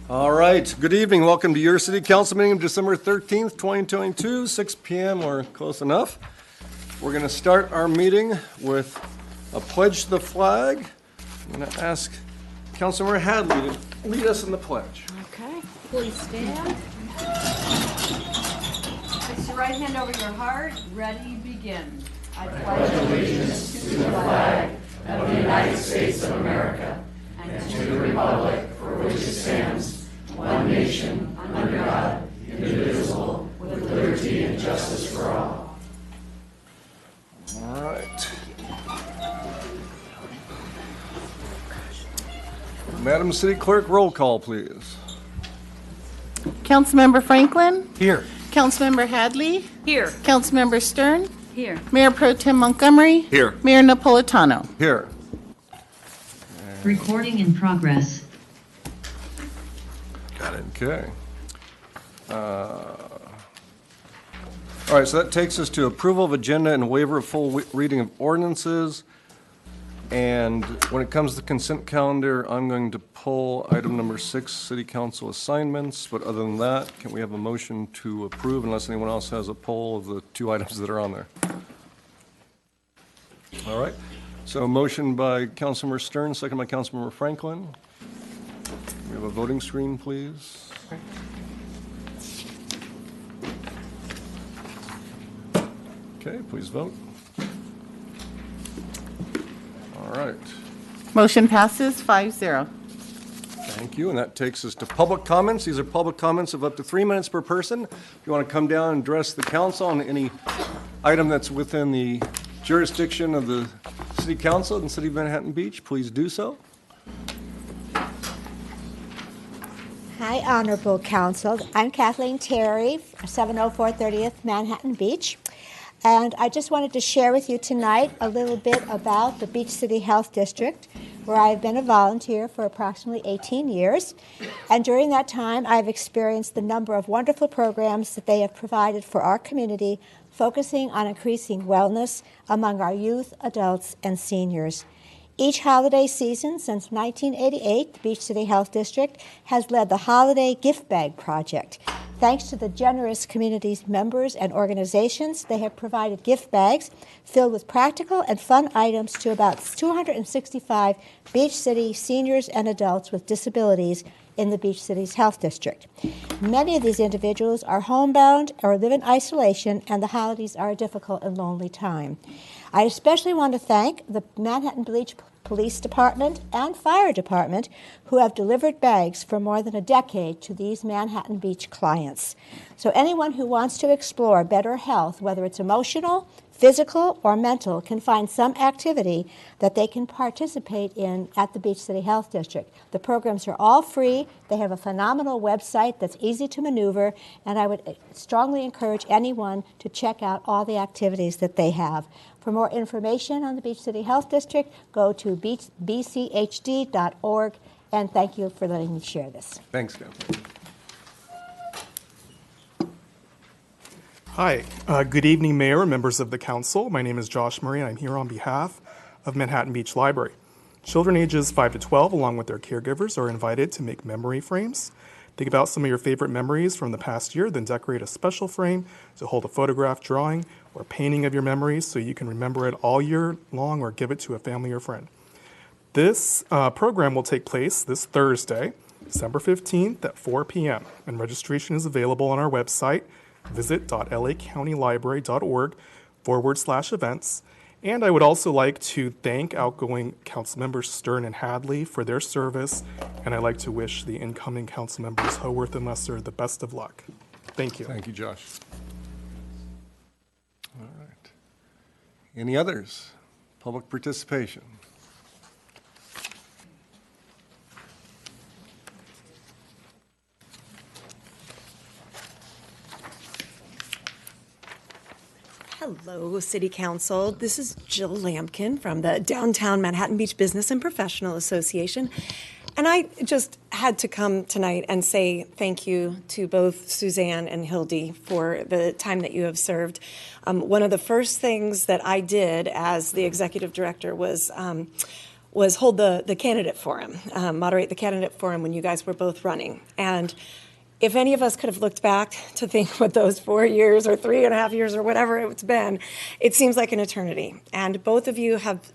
All right, good evening. Welcome to your City Council meeting of December 13th, 2022, 6 p.m. or close enough. We're going to start our meeting with a pledge to the flag. I'm going to ask Councilmember Hadley to lead us in the pledge. Okay, please stand. Place your right hand over your heart. Ready, begin. I pledge allegiance to the flag of the United States of America and to the republic for which it stands, one nation, under God, indivisible, with liberty and justice for all. All right. Madam City Clerk, roll call, please. Councilmember Franklin? Here. Councilmember Hadley? Here. Councilmember Stern? Here. Mayor Pro Tem Montgomery? Here. Mayor Napolitano? Here. Recording in progress. Got it. Okay. All right, so that takes us to approval of agenda and waiver of full reading of ordinances. And when it comes to the consent calendar, I'm going to pull item number 6, City Council assignments. But other than that, can we have a motion to approve unless anyone else has a poll of the 2 items that are on there? All right. So a motion by Councilmember Stern, second by Councilmember Franklin. We have a voting screen, please. Okay, please vote. All right. Motion passes 5-0. Thank you, and that takes us to public comments. These are public comments of up to 3 minutes per person. If you want to come down and address the council on any item that's within the jurisdiction of the City Council in the City of Manhattan Beach, please do so. Hi, Honorable Council. I'm Kathleen Terry, 704 30th Manhattan Beach. And I just wanted to share with you tonight a little bit about the Beach City Health District, where I've been a volunteer for approximately 18 years. And during that time, I've experienced the number of wonderful programs that they have provided for our community, focusing on increasing wellness among our youth, adults, and seniors. Each holiday season since 1988, the Beach City Health District has led the Holiday Gift Bag Project. Thanks to the generous community's members and organizations, they have provided gift bags filled with practical and fun items to about 265 Beach City seniors and adults with disabilities in the Beach City's Health District. Many of these individuals are homebound or live in isolation, and the holidays are a difficult and lonely time. I especially want to thank the Manhattan Beach Police Department and Fire Department, who have delivered bags for more than a decade to these Manhattan Beach clients. So anyone who wants to explore better health, whether it's emotional, physical, or mental, can find some activity that they can participate in at the Beach City Health District. The programs are all free. They have a phenomenal website that's easy to maneuver, and I would strongly encourage anyone to check out all the activities that they have. For more information on the Beach City Health District, go to bchd.org, and thank you for letting me share this. Thanks, Kathleen. Hi, good evening, Mayor and members of the Council. My name is Josh Murray, and I'm here on behalf of Manhattan Beach Library. Children ages 5 to 12, along with their caregivers, are invited to make memory frames. Think about some of your favorite memories from the past year, then decorate a special frame to hold a photograph, drawing, or painting of your memories so you can remember it all year long or give it to a family or friend. This program will take place this Thursday, December 15th at 4 p.m., and registration is available on our website, visit.lacountylibrary.org/events. And I would also like to thank outgoing Councilmembers Stern and Hadley for their service, and I'd like to wish the incoming Councilmembers Howorth and Lesser the best of luck. Thank you. Thank you, Josh. All right. Any others? Public participation. Hello, City Council. This is Jill Lampkin from the Downtown Manhattan Beach Business and Professional Association. And I just had to come tonight and say thank you to both Suzanne and Hildy for the time that you have served. One of the first things that I did as the executive director was was hold the candidate forum, moderate the candidate forum when you guys were both running. And if any of us could have looked back to think what those 4 years or 3.5 years or whatever it's been, it seems like an eternity. And both of you have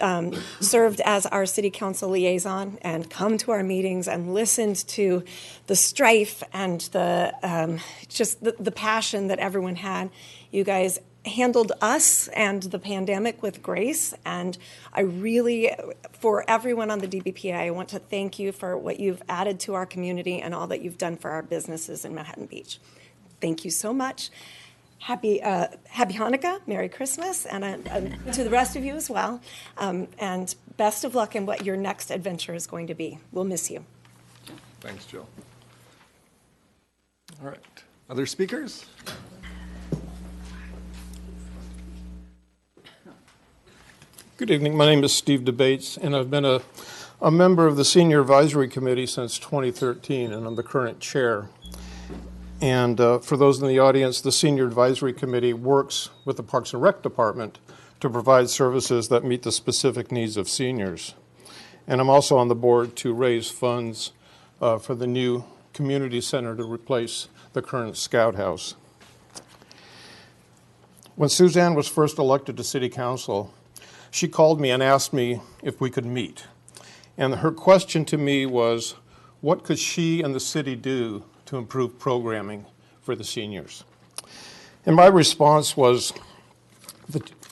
served as our city council liaison and come to our meetings and listened to the strife and the just the passion that everyone had. You guys handled us and the pandemic with grace, and I really, for everyone on the DBPA, I want to thank you for what you've added to our community and all that you've done for our businesses in Manhattan Beach. Thank you so much. Happy Hanukkah, Merry Christmas, and to the rest of you as well, and best of luck in what your next adventure is going to be. We'll miss you. Thanks, Jill. All right. Other speakers? Good evening. My name is Steve DeBates, and I've been a member of the Senior Advisory Committee since 2013, and I'm the current chair. And for those in the audience, the Senior Advisory Committee works with the Parks and Rec Department to provide services that meet the specific needs of seniors. And I'm also on the board to raise funds for the new community center to replace the current Scout House. When Suzanne was first elected to City Council, she called me and asked me if we could meet. And her question to me was, what could she and the city do to improve programming for the seniors? And my response was,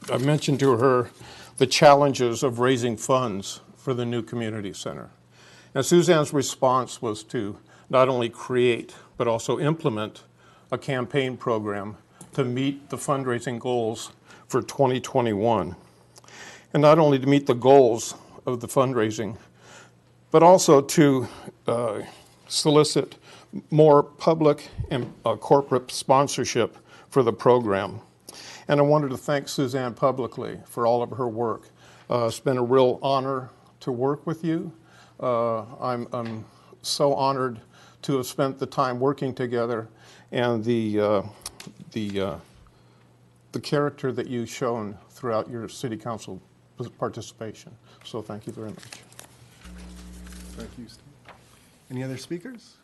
I mentioned to her the challenges of raising funds for the new community center. And Suzanne's response was to not only create, but also implement a campaign program to meet the fundraising goals for 2021. And not only to meet the goals of the fundraising, but also to solicit more public and corporate sponsorship for the program. And I wanted to thank Suzanne publicly for all of her work. It's been a real honor to work with you. I'm so honored to have spent the time working together, and the character that you've shown throughout your city council participation. So thank you very much. Thank you, Steve. Any other speakers?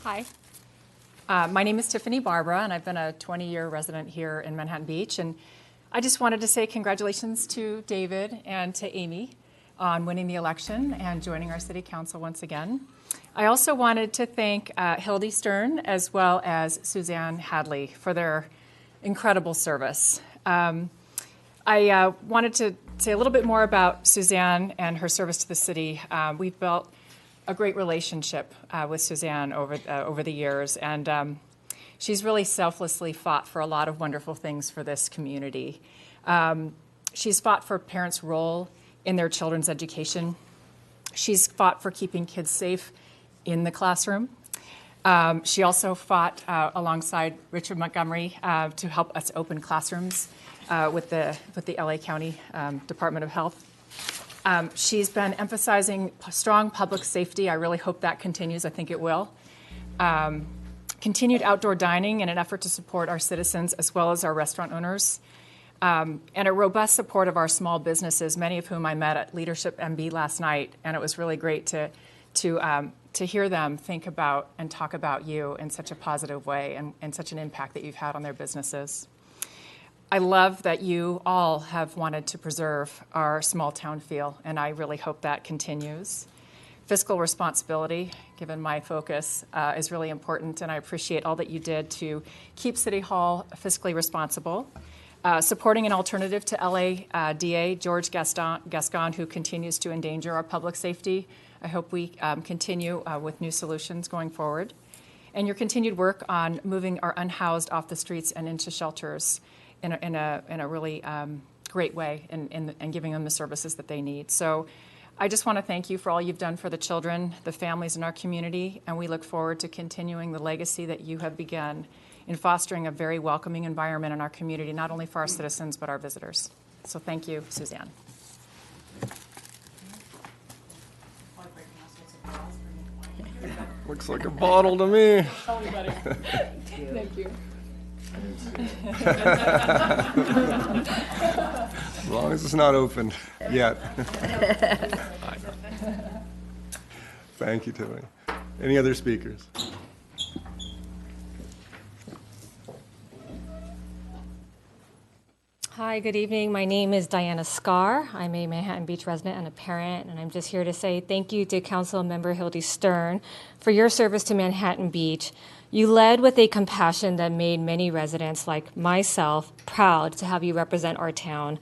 Hi. My name is Tiffany Barbara, and I've been a 20-year resident here in Manhattan Beach. And I just wanted to say congratulations to David and to Amy on winning the election and joining our city council once again. I also wanted to thank Hildy Stern as well as Suzanne Hadley for their incredible service. I wanted to say a little bit more about Suzanne and her service to the city. We've built a great relationship with Suzanne over the years, and she's really selflessly fought for a lot of wonderful things for this community. She's fought for parents' role in their children's education. She's fought for keeping kids safe in the classroom. She also fought alongside Richard Montgomery to help us open classrooms with the LA County Department of Health. She's been emphasizing strong public safety. I really hope that continues. I think it will. Continued outdoor dining in an effort to support our citizens as well as our restaurant owners. And a robust support of our small businesses, many of whom I met at Leadership MB last night. And it was really great to hear them think about and talk about you in such a positive way and such an impact that you've had on their businesses. I love that you all have wanted to preserve our small town feel, and I really hope that continues. Fiscal responsibility, given my focus, is really important, and I appreciate all that you did to keep City Hall fiscally responsible. Supporting an alternative to LA DA George Gascon, who continues to endanger our public safety. I hope we continue with new solutions going forward. And your continued work on moving our unhoused off the streets and into shelters in a really great way and giving them the services that they need. So I just want to thank you for all you've done for the children, the families in our community, and we look forward to continuing the legacy that you have begun in fostering a very welcoming environment in our community, not only for our citizens, but our visitors. So thank you, Suzanne. Looks like a bottle to me. Thank you. As long as it's not opened yet. Thank you, Tiffany. Any other speakers? Hi, good evening. My name is Diana Scarr. I'm a Manhattan Beach resident and a parent, and I'm just here to say thank you to Councilmember Hildy Stern for your service to Manhattan Beach. You led with a compassion that made many residents like myself proud to have you represent our town.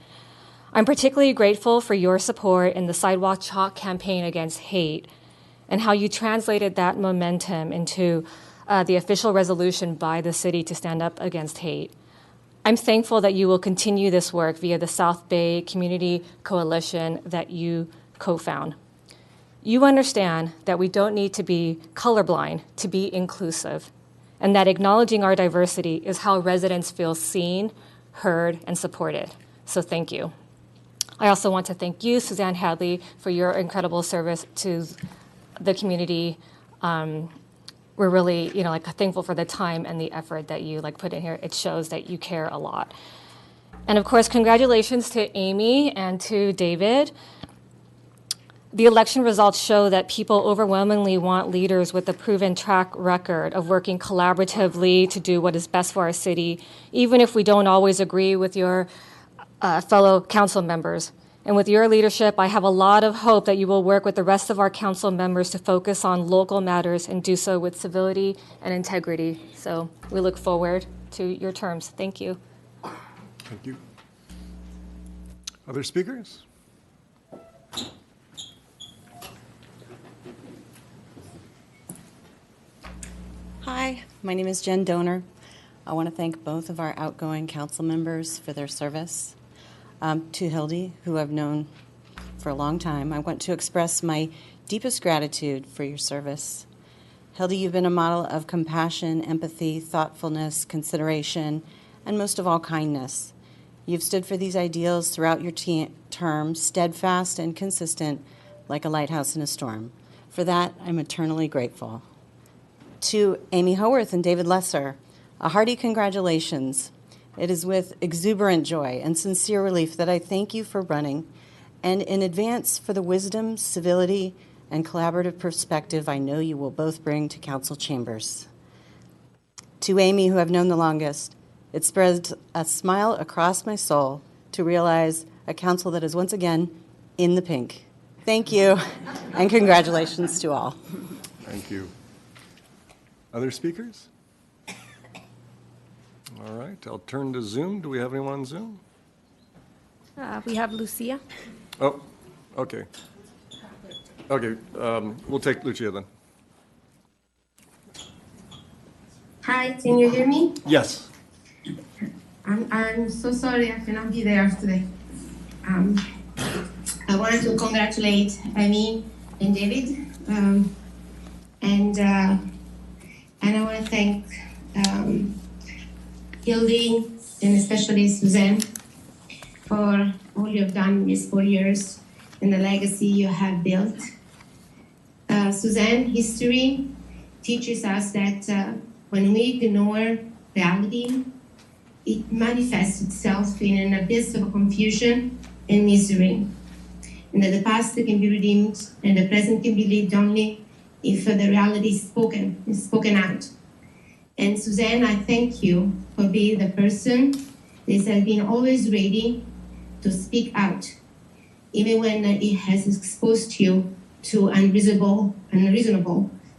I'm particularly grateful for your support in the Sidewalk Chalk campaign against hate and how you translated that momentum into the official resolution by the city to stand up against hate. I'm thankful that you will continue this work via the South Bay Community Coalition that you co-found. You understand that we don't need to be colorblind to be inclusive, and that acknowledging our diversity is how residents feel seen, heard, and supported. So thank you. I also want to thank you, Suzanne Hadley, for your incredible service to the community. We're really, thankful for the time and the effort that you put in here. It shows that you care a lot. And of course, congratulations to Amy and to David. The election results show that people overwhelmingly want leaders with a proven track record of working collaboratively to do what is best for our city, even if we don't always agree with your fellow council members. And with your leadership, I have a lot of hope that you will work with the rest of our council members to focus on local matters and do so with civility and integrity. So we look forward to your terms. Thank you. Thank you. Other speakers? Hi, my name is Jen Donor. I want to thank both of our outgoing council members for their service. To Hildy, who I've known for a long time, I want to express my deepest gratitude for your service. Hildy, you've been a model of compassion, empathy, thoughtfulness, consideration, and most of all, kindness. You've stood for these ideals throughout your term, steadfast and consistent, like a lighthouse in a storm. For that, I'm eternally grateful. To Amy Howorth and David Lesser, a hearty congratulations. It is with exuberant joy and sincere relief that I thank you for running, and in advance for the wisdom, civility, and collaborative perspective I know you will both bring to council chambers. To Amy, who I've known the longest, it spreads a smile across my soul to realize a council that is once again in the pink. Thank you, and congratulations to all. Thank you. Other speakers? All right, I'll turn to Zoom. Do we have anyone on Zoom? We have Lucia. Oh, okay. Okay, we'll take Lucia then. Hi, can you hear me? Yes. I'm so sorry I cannot be there today. I wanted to congratulate Amy and David, and I want to thank Hildy and especially Suzanne for all you've done in these 4 years and the legacy you have built. Suzanne, history teaches us that when we ignore reality, it manifests itself in an abyss of confusion and misery. And that the past can be redeemed and the present can be lived only if the reality is spoken out. And Suzanne, I thank you for being the person that has been always ready to speak out, even when it has exposed you to unreasonable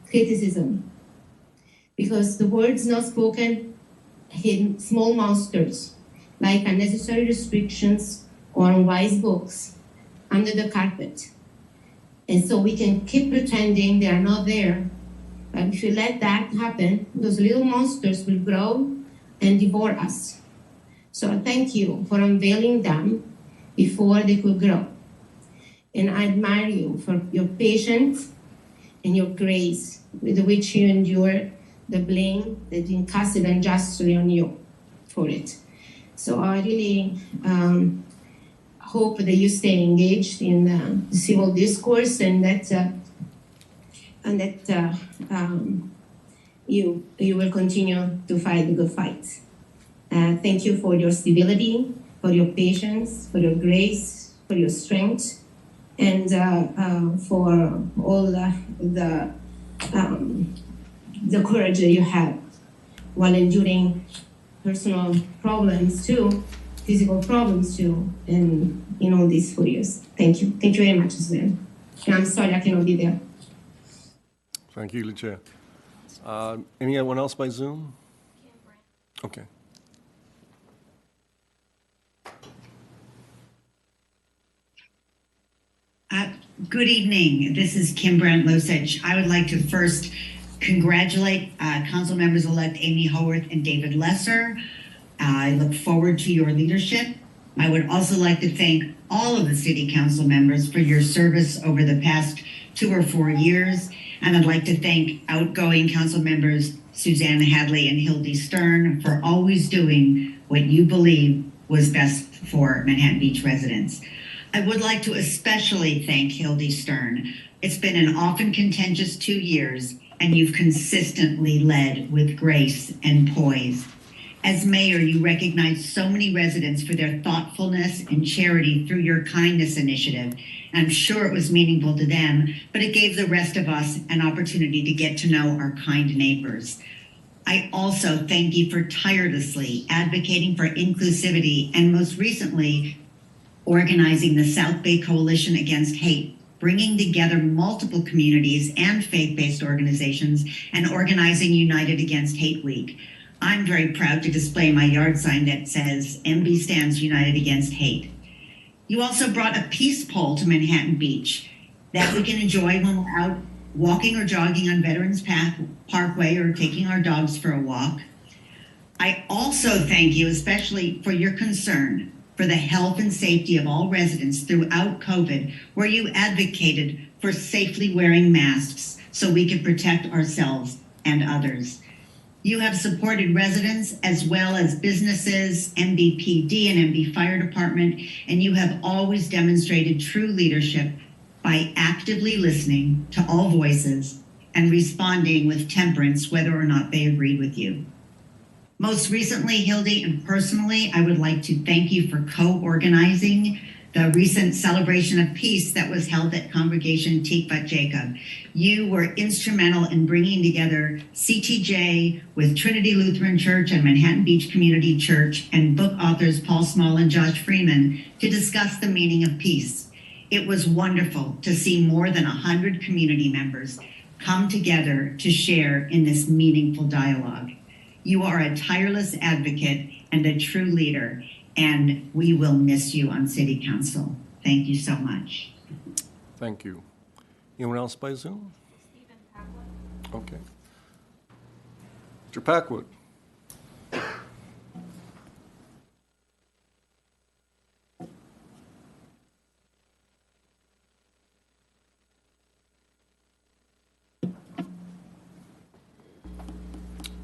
criticism. Because the words not spoken hid small monsters, like unnecessary restrictions or unwise books, under the carpet. And so we can keep pretending they are not there. But if you let that happen, those little monsters will grow and devour us. So I thank you for unveiling them before they could grow. And I admire you for your patience and your grace with which you endure the blame that's been cast unjustly on you for it. So I really hope that you stay engaged in the civil discourse and that and that you will continue to fight the good fight. Thank you for your stability, for your patience, for your grace, for your strength, and for all the courage that you have while enduring personal problems too, physical problems too, and in all these 4 years. Thank you. Thank you very much, Suzanne. And I'm sorry I cannot be there. Thank you, Lucia. Anyone else by Zoom? Okay. Good evening. This is Kim Brandt Losich. I would like to first congratulate Council Members-elect Amy Howorth and David Lesser. I look forward to your leadership. I would also like to thank all of the City Council members for your service over the past 2 or 4 years. And I'd like to thank outgoing Council members Suzanne Hadley and Hildy Stern for always doing what you believe was best for Manhattan Beach residents. I would like to especially thank Hildy Stern. It's been an often contentious 2 years, and you've consistently led with grace and poise. As mayor, you recognized so many residents for their thoughtfulness and charity through your kindness initiative. And I'm sure it was meaningful to them, but it gave the rest of us an opportunity to get to know our kind neighbors. I also thank you for tirelessly advocating for inclusivity and most recently, organizing the South Bay Coalition Against Hate, bringing together multiple communities and faith-based organizations and organizing United Against Hate Week. I'm very proud to display my yard sign that says MB stands United Against Hate. You also brought a peace pole to Manhattan Beach that we can enjoy when we're out walking or jogging on Veterans Parkway or taking our dogs for a walk. I also thank you especially for your concern for the health and safety of all residents throughout COVID, where you advocated for safely wearing masks so we could protect ourselves and others. You have supported residents as well as businesses, MBPD and MB Fire Department, and you have always demonstrated true leadership by actively listening to all voices and responding with temperance whether or not they agreed with you. Most recently, Hildy, and personally, I would like to thank you for co-organizing the recent celebration of peace that was held at Congregation Tikvat Jacob. You were instrumental in bringing together CTJ with Trinity Lutheran Church and Manhattan Beach Community Church and book authors Paul Small and Josh Freeman to discuss the meaning of peace. It was wonderful to see more than 100 community members come together to share in this meaningful dialogue. You are a tireless advocate and a true leader, and we will miss you on City Council. Thank you so much. Thank you. Anyone else by Zoom? Okay. Mr. Packwood.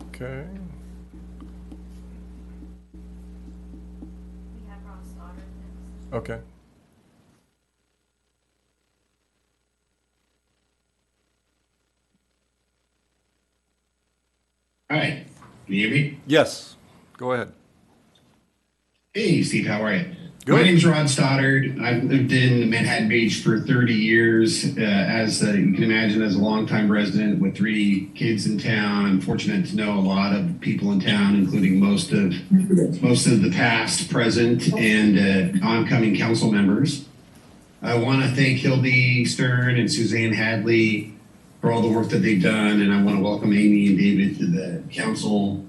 Okay. Okay. All right. Can you hear me? Yes. Go ahead. Hey, Steve. How are you? Good. My name is Rod Stoddard. I've lived in Manhattan Beach for 30 years. You can imagine, as a longtime resident with 3 kids in town, I'm fortunate to know a lot of people in town, including most of the past, present, and oncoming council members. I want to thank Hildy Stern and Suzanne Hadley for all the work that they've done, and I want to welcome Amy and David to the council.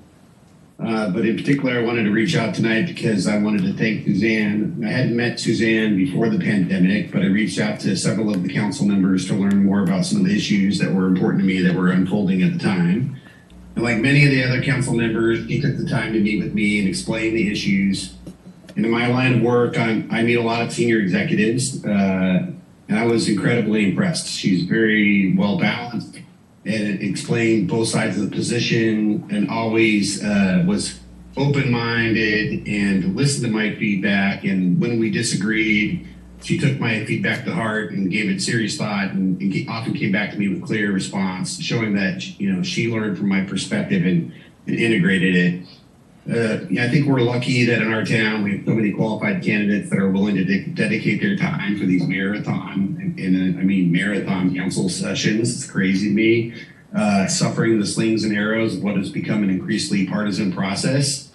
But in particular, I wanted to reach out tonight because I wanted to thank Suzanne. I hadn't met Suzanne before the pandemic, but I reached out to several of the council members to learn more about some of the issues that were important to me that were unfolding at the time. And like many of the other council members, he took the time to meet with me and explain the issues. And in my line of work, I meet a lot of senior executives, and I was incredibly impressed. She's very well balanced and explained both sides of the position, and always was open-minded and listened to my feedback. And when we disagreed, she took my feedback to heart and gave it serious thought, and often came back to me with clear response, showing that she learned from my perspective and integrated it. I think we're lucky that in our town we have so many qualified candidates that are willing to dedicate their time for these marathon, and I mean marathon council sessions. It's crazy to me, suffering the slings and arrows of what has become an increasingly partisan process.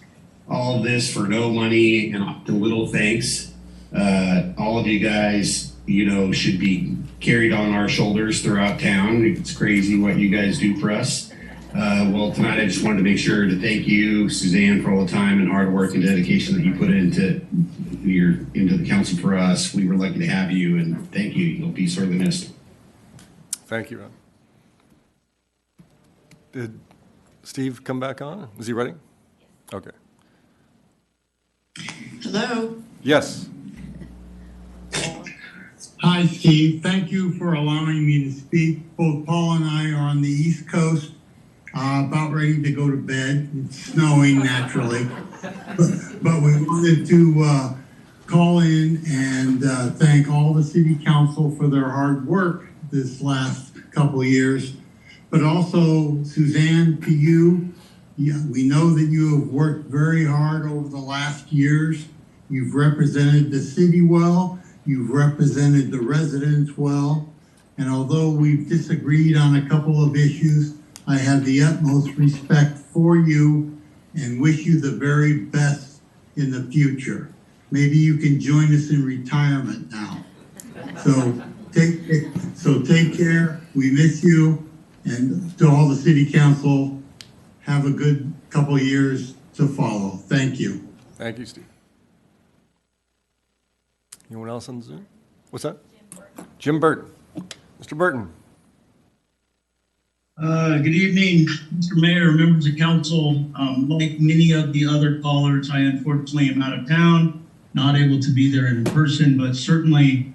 All of this for no money and little thanks. All of you guys, should be carried on our shoulders throughout town. It's crazy what you guys do for us. Well, tonight I just wanted to make sure to thank you, Suzanne, for all the time and hard work and dedication that you put into the council for us. We were lucky to have you, and thank you. You'll be sorely missed. Thank you, Ron. Did Steve come back on? Is he ready? Okay. Hello. Yes. Hi, Steve. Thank you for allowing me to speak. Both Paul and I are on the East Coast, about ready to go to bed. It's snowing naturally, but we wanted to call in and thank all the city council for their hard work this last couple of years, but also Suzanne, to you. Yeah, we know that you have worked very hard over the last years. You've represented the city well, you've represented the residents well, and although we've disagreed on a couple of issues, I have the utmost respect for you and wish you the very best in the future. Maybe you can join us in retirement now. So take care. We miss you. And to all the city council, have a good couple of years to follow. Thank you. Thank you, Steve. Anyone else on Zoom? What's that? Jim Burton. Mr. Burton. Good evening, Mr. Mayor, members of council. Like many of the other callers, I unfortunately am out of town, not able to be there in person, but certainly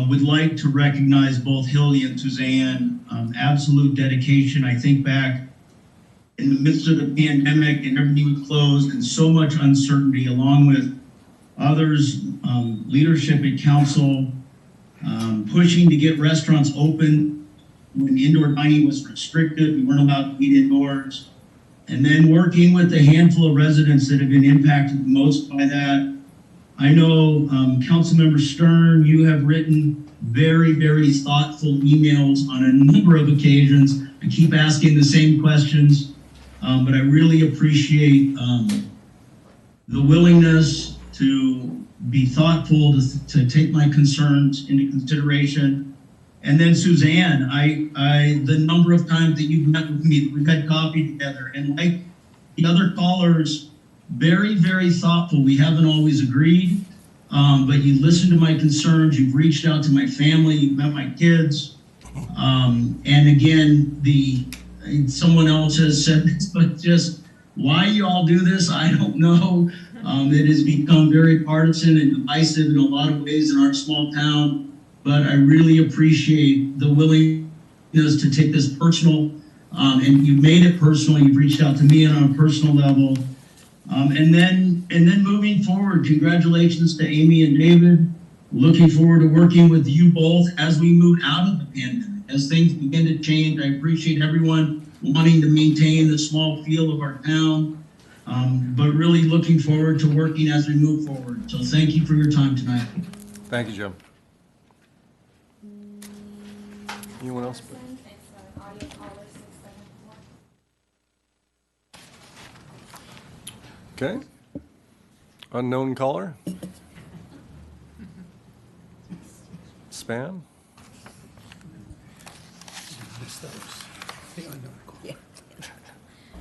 would like to recognize both Hildy and Suzanne. Absolute dedication. I think back in the midst of the pandemic and everything was closed and so much uncertainty, along with others, leadership at council, pushing to get restaurants open when indoor dining was restricted. We weren't allowed to eat indoors. And then working with the handful of residents that have been impacted the most by that. I know Councilmember Stern, you have written very, very thoughtful emails on a number of occasions. I keep asking the same questions, but I really appreciate the willingness to be thoughtful, to take my concerns into consideration. And then Suzanne, the number of times that you've met with me, we've had coffee together, and like the other callers, very, very thoughtful. We haven't always agreed, but you listened to my concerns, you've reached out to my family, you've met my kids. And again, someone else has said this, but just why you all do this, I don't know. It has become very partisan and divisive in a lot of ways in our small town. But I really appreciate the willingness to take this personal, and you made it personal. You've reached out to me on a personal level, and then moving forward. Congratulations to Amy and David. Looking forward to working with you both as we move out of the pandemic, as things begin to change. I appreciate everyone wanting to maintain the small feel of our town, but really looking forward to working as we move forward. So thank you for your time tonight. Thank you, Jim. Anyone else? Okay. Unknown caller. Spam. Yeah.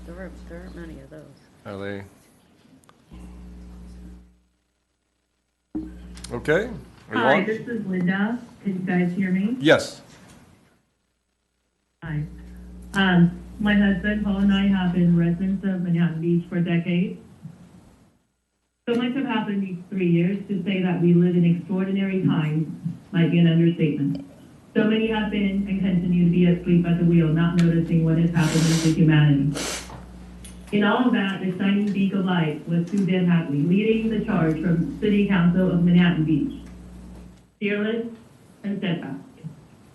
There aren't many of those. Are they? Okay. Hi, this is Linda. Can you guys hear me? Yes. Hi. My husband, Paul, and I have been residents of Manhattan Beach for decades. So much have happened in these 3 years to say that we live in extraordinary times might be an understatement. So many have been and continue to be asleep at the wheel, not noticing what is happening to humanity. In all of that, the shining beacon of light was Suzanne Hadley, leading the charge from City Council of Manhattan Beach. fearless, and steadfast.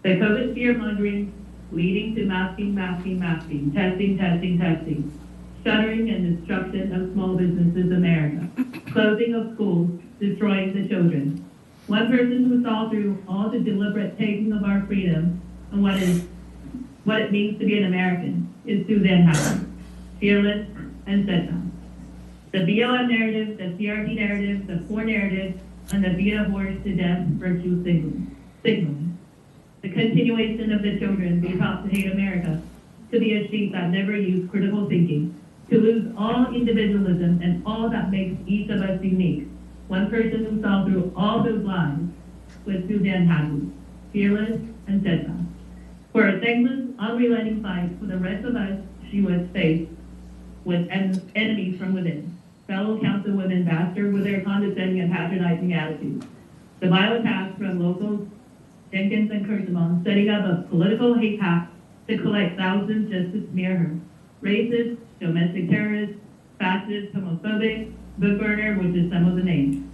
The COVID fear-mongering leading to masking, testing, shuttering and destruction of small businesses America, closing of schools, destroying the children. One person who saw through all the deliberate taking of our freedom and what it means to be an American is Suzanne Hadley, fearless and steadfast. The BLM narrative, the CRT narrative, the poor narrative, and the beat a horse to death virtue signaling. The continuation of the children be taught to hate America, to be a sheep that never used critical thinking, to lose all individualism and all that makes each of us unique. One person who saw through all those lies was Suzanne Hadley, fearless and steadfast. For her thankless, unrelenting fight for the rest of us, she was faced with enemies from within. Fellow councilwomen bashed her with their condescending and patronizing attitudes. The vile attacks from locals, Jenkins and Kurtzman, setting up a political hate pact to collect thousands just to smear her. Racist, domestic terrorist, fascist, homophobic, book burner, which is some of the names.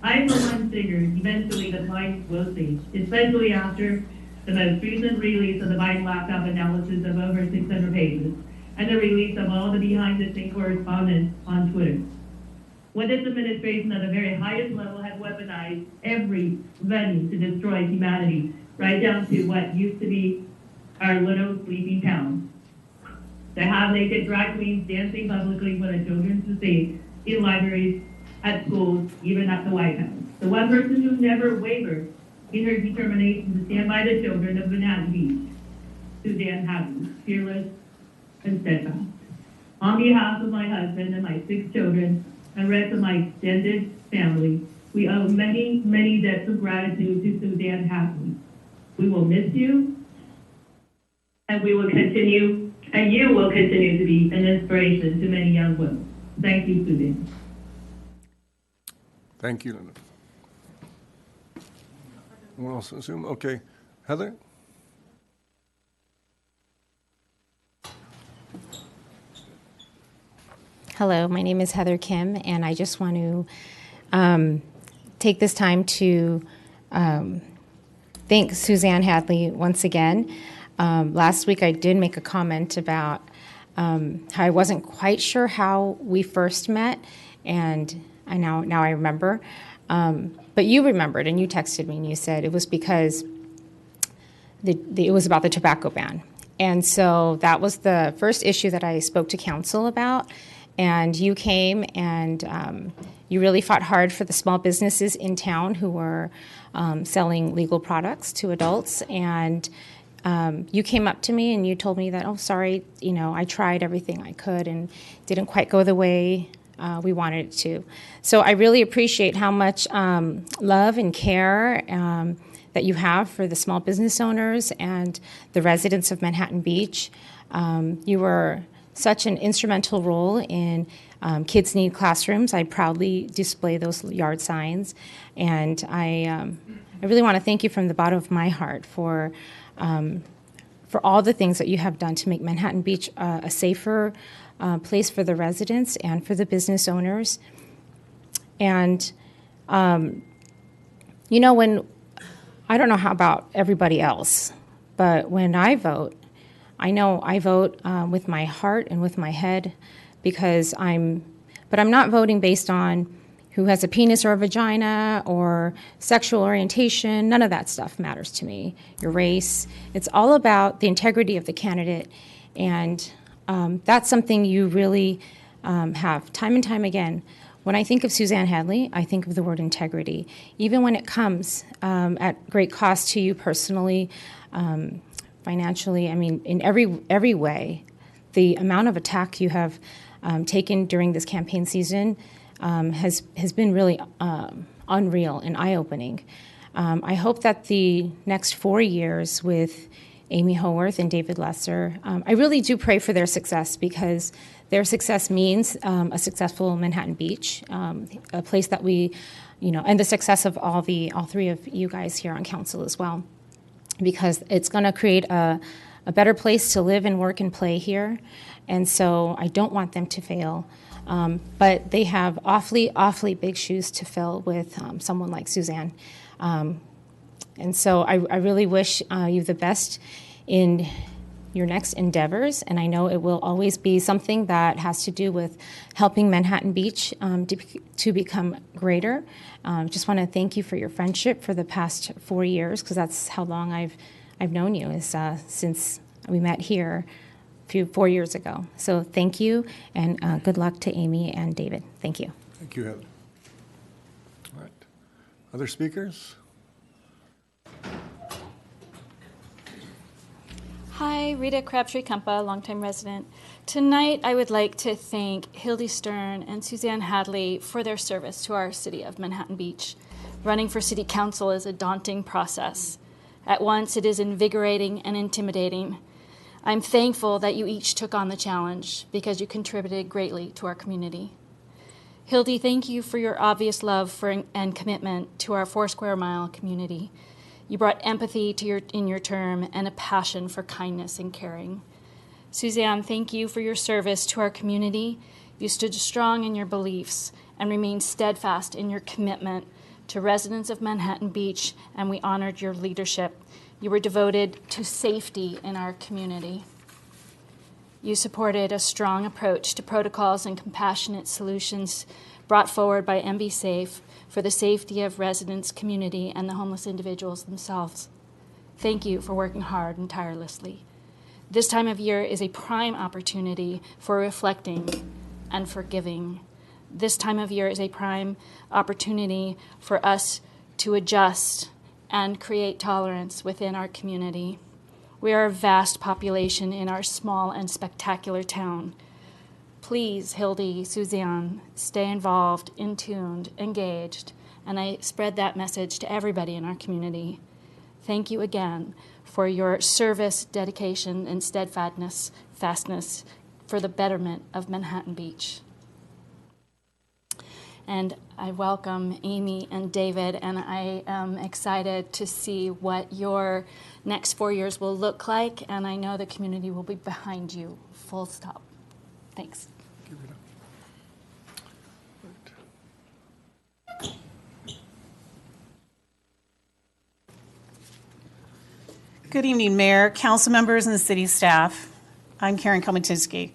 I, for one, figured eventually the minds will see, especially after the most recent release of the Biden laptop analysis of over 600 pages, and the release of all the behind-the-scenes correspondence on Twitter. When this administration at the very highest level has weaponized every venue to destroy humanity, right down to what used to be our little sleepy town. To have naked drag queens dancing publicly for the children to see in libraries, at schools, even at the White House. The one person who never wavered in her determination to stand by the children of Manhattan Beach, Suzanne Hadley, fearless and steadfast. On behalf of my husband and my 6 children and rest of my extended family, we owe many, many debts of gratitude to Suzanne Hadley. We will miss you, and we will continue, and you will continue to be an inspiration to many young women. Thank you, Suzanne. Thank you, Linda. Anyone else on Zoom? Okay. Heather? Hello, my name is Heather Kim, and I just want to take this time to thank Suzanne Hadley once again. Last week I did make a comment about how I wasn't quite sure how we first met, and now I remember. But you remembered, and you texted me, and you said it was because it was about the tobacco ban. And so that was the first issue that I spoke to council about. And you came and you really fought hard for the small businesses in town who were selling legal products to adults. And you came up to me and you told me that, oh, sorry, I tried everything I could and didn't quite go the way we wanted it to. So I really appreciate how much love and care that you have for the small business owners and the residents of Manhattan Beach. You were such an instrumental role in Kids Need Classrooms. I proudly display those yard signs. And I really want to thank you from the bottom of my heart for all the things that you have done to make Manhattan Beach a safer place for the residents and for the business owners. And, when, I don't know how about everybody else, but when I vote, I know I vote with my heart and with my head but I'm not voting based on who has a penis or a vagina or sexual orientation. None of that stuff matters to me. Your race. It's all about the integrity of the candidate. And that's something you really have time and time again. When I think of Suzanne Hadley, I think of the word integrity. Even when it comes at great cost to you personally, financially, in every way, the amount of attack you have taken during this campaign season has been really unreal and eye-opening. I hope that the next 4 years with Amy Howorth and David Lesser, I really do pray for their success because their success means a successful Manhattan Beach, a place that we, and the success of all 3 of you guys here on council as well, because it's going to create a better place to live and work and play here. And so I don't want them to fail. But they have awfully, awfully big shoes to fill with someone like Suzanne. And so I really wish you the best in your next endeavors, and I know it will always be something that has to do with helping Manhattan Beach to become greater. Just want to thank you for your friendship for the past 4 years, because that's how long I've known you, is since we met here 4 years ago. So thank you, and good luck to Amy and David. Thank you. Thank you, Heather. All right. Other speakers? Hi, Rita Crabtree-Kumpa, longtime resident. Tonight, I would like to thank Hildy Stern and Suzanne Hadley for their service to our city of Manhattan Beach. Running for city council is a daunting process. At once, it is invigorating and intimidating. I'm thankful that you each took on the challenge because you contributed greatly to our community. Hildy, thank you for your obvious love and commitment to our 4 square mile community. You brought empathy in your term and a passion for kindness and caring. Suzanne, thank you for your service to our community. You stood strong in your beliefs and remained steadfast in your commitment to residents of Manhattan Beach, and we honored your leadership. You were devoted to safety in our community. You supported a strong approach to protocols and compassionate solutions brought forward by MB Safe for the safety of residents, community, and the homeless individuals themselves. Thank you for working hard and tirelessly. This time of year is a prime opportunity for reflecting and forgiving. This time of year is a prime opportunity for us to adjust and create tolerance within our community. We are a vast population in our small and spectacular town. Please, Hildy, Suzanne, stay involved, in tuned, engaged, and I spread that message to everybody in our community. Thank you again for your service, dedication, and steadfastness for the betterment of Manhattan Beach. And I welcome Amy and David, and I am excited to see what your next 4 years will look like, and I know the community will be behind you, full stop. Thanks. Good evening, Mayor, council members, and the city staff. I'm Karen Komatinsky.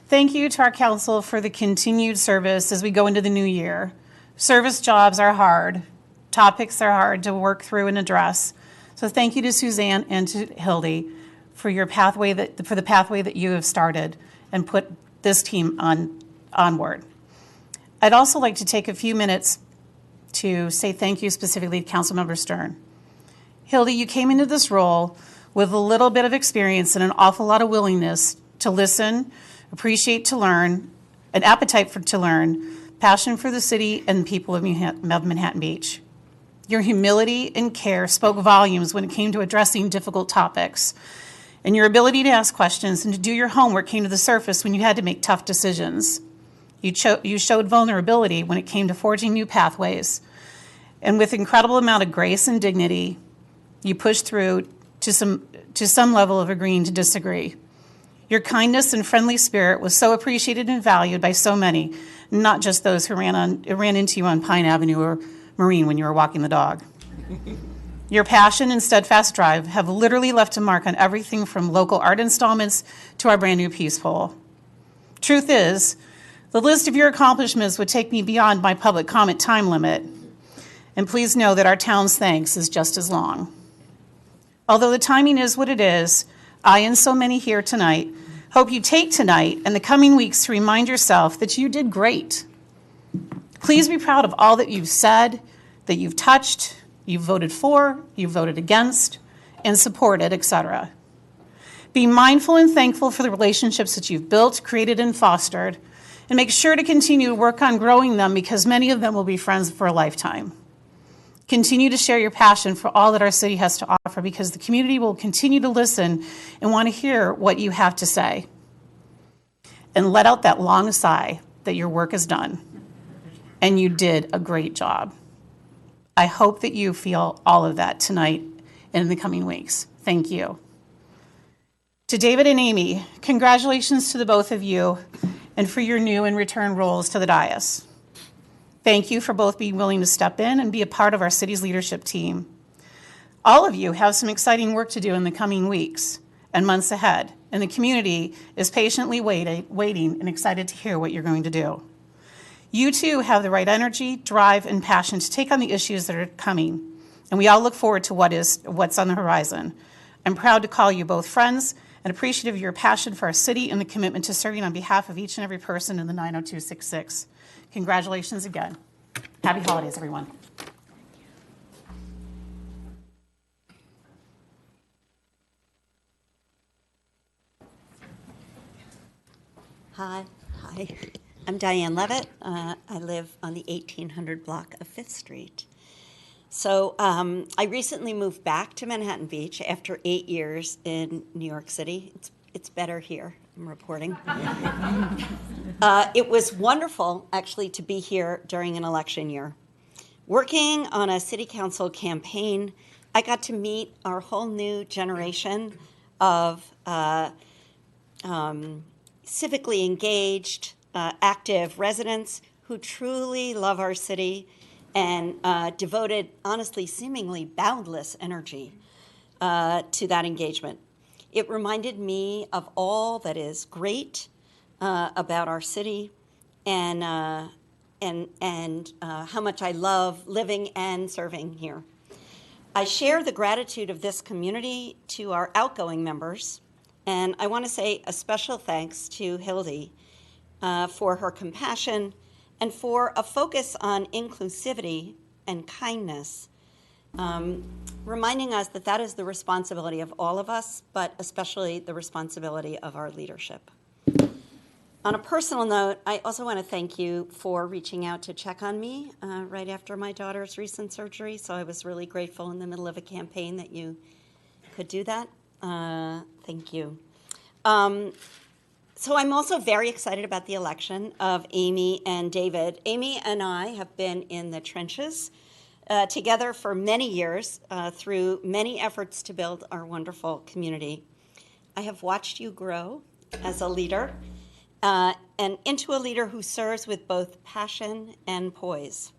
Thank you to our council for the continued service as we go into the new year. Service jobs are hard. Topics are hard to work through and address. So thank you to Suzanne and to Hildy for the pathway that you have started and put this team onward. I'd also like to take a few minutes to say thank you specifically to Councilmember Stern. Hildy, you came into this role with a little bit of experience and an awful lot of willingness to listen, appreciate to learn, an appetite to learn, passion for the city and people of Manhattan Beach. Your humility and care spoke volumes when it came to addressing difficult topics, and your ability to ask questions and to do your homework came to the surface when you had to make tough decisions. You showed vulnerability when it came to forging new pathways, and with incredible amount of grace and dignity, you pushed through to some level of agreeing to disagree. Your kindness and friendly spirit was so appreciated and valued by so many, not just those who ran into you on Pine Avenue or Marine when you were walking the dog. Your passion and steadfast drive have literally left a mark on everything from local art installments to our brand new Peace Pole. Truth is, the list of your accomplishments would take me beyond my public comment time limit. And please know that our town's thanks is just as long. Although the timing is what it is, I and so many here tonight hope you take tonight and the coming weeks to remind yourself that you did great. Please be proud of all that you've said, that you've touched, you've voted for, you've voted against, and supported, etc. Be mindful and thankful for the relationships that you've built, created, and fostered, and make sure to continue to work on growing them because many of them will be friends for a lifetime. Continue to share your passion for all that our city has to offer because the community will continue to listen and want to hear what you have to say. And let out that long sigh that your work is done. And you did a great job. I hope that you feel all of that tonight and in the coming weeks. Thank you. To David and Amy, congratulations to the both of you and for your new and return roles to the dais. Thank you for both being willing to step in and be a part of our city's leadership team. All of you have some exciting work to do in the coming weeks and months ahead, and the community is patiently waiting and excited to hear what you're going to do. You too have the right energy, drive, and passion to take on the issues that are coming, and we all look forward to what's on the horizon. I'm proud to call you both friends and appreciative of your passion for our city and the commitment to serving on behalf of each and every person in the 90266. Congratulations again. Happy holidays, everyone. Hi. I'm Diane Levitt. I live on the 1800 block of 5th Street. So I recently moved back to Manhattan Beach after 8 years in New York City. It's better here, I'm reporting. It was wonderful, actually, to be here during an election year. Working on a city council campaign, I got to meet our whole new generation of civically engaged, active residents who truly love our city and devoted, honestly, seemingly boundless energy to that engagement. It reminded me of all that is great about our city and how much I love living and serving here. I share the gratitude of this community to our outgoing members, and I want to say a special thanks to Hildy for her compassion and for a focus on inclusivity and kindness, reminding us that that is the responsibility of all of us, but especially the responsibility of our leadership. On a personal note, I also want to thank you for reaching out to check on me right after my daughter's recent surgery, so I was really grateful in the middle of a campaign that you could do that. Thank you. So I'm also very excited about the election of Amy and David. Amy and I have been in the trenches together for many years through many efforts to build our wonderful community. I have watched you grow as a leader and into a leader who serves with both passion and poise.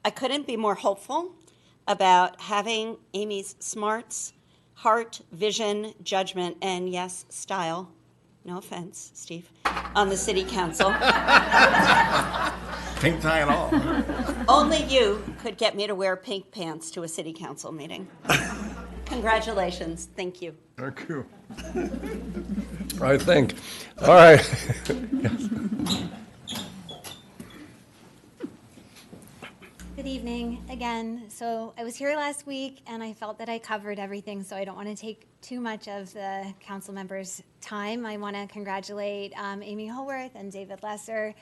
I couldn't be more hopeful about having Amy's smarts, heart, vision, judgment, and yes, style, no offense, Steve, on the city council. Pink tie and all. Only you could get me to wear pink pants to a city council meeting. Congratulations. Thank you. Thank you. I think. All right. Yes. Good evening again. So I was here last week and I felt that I covered everything, so I don't want to take too much of the council members' time. I want to congratulate Amy Howorth and David Lesser.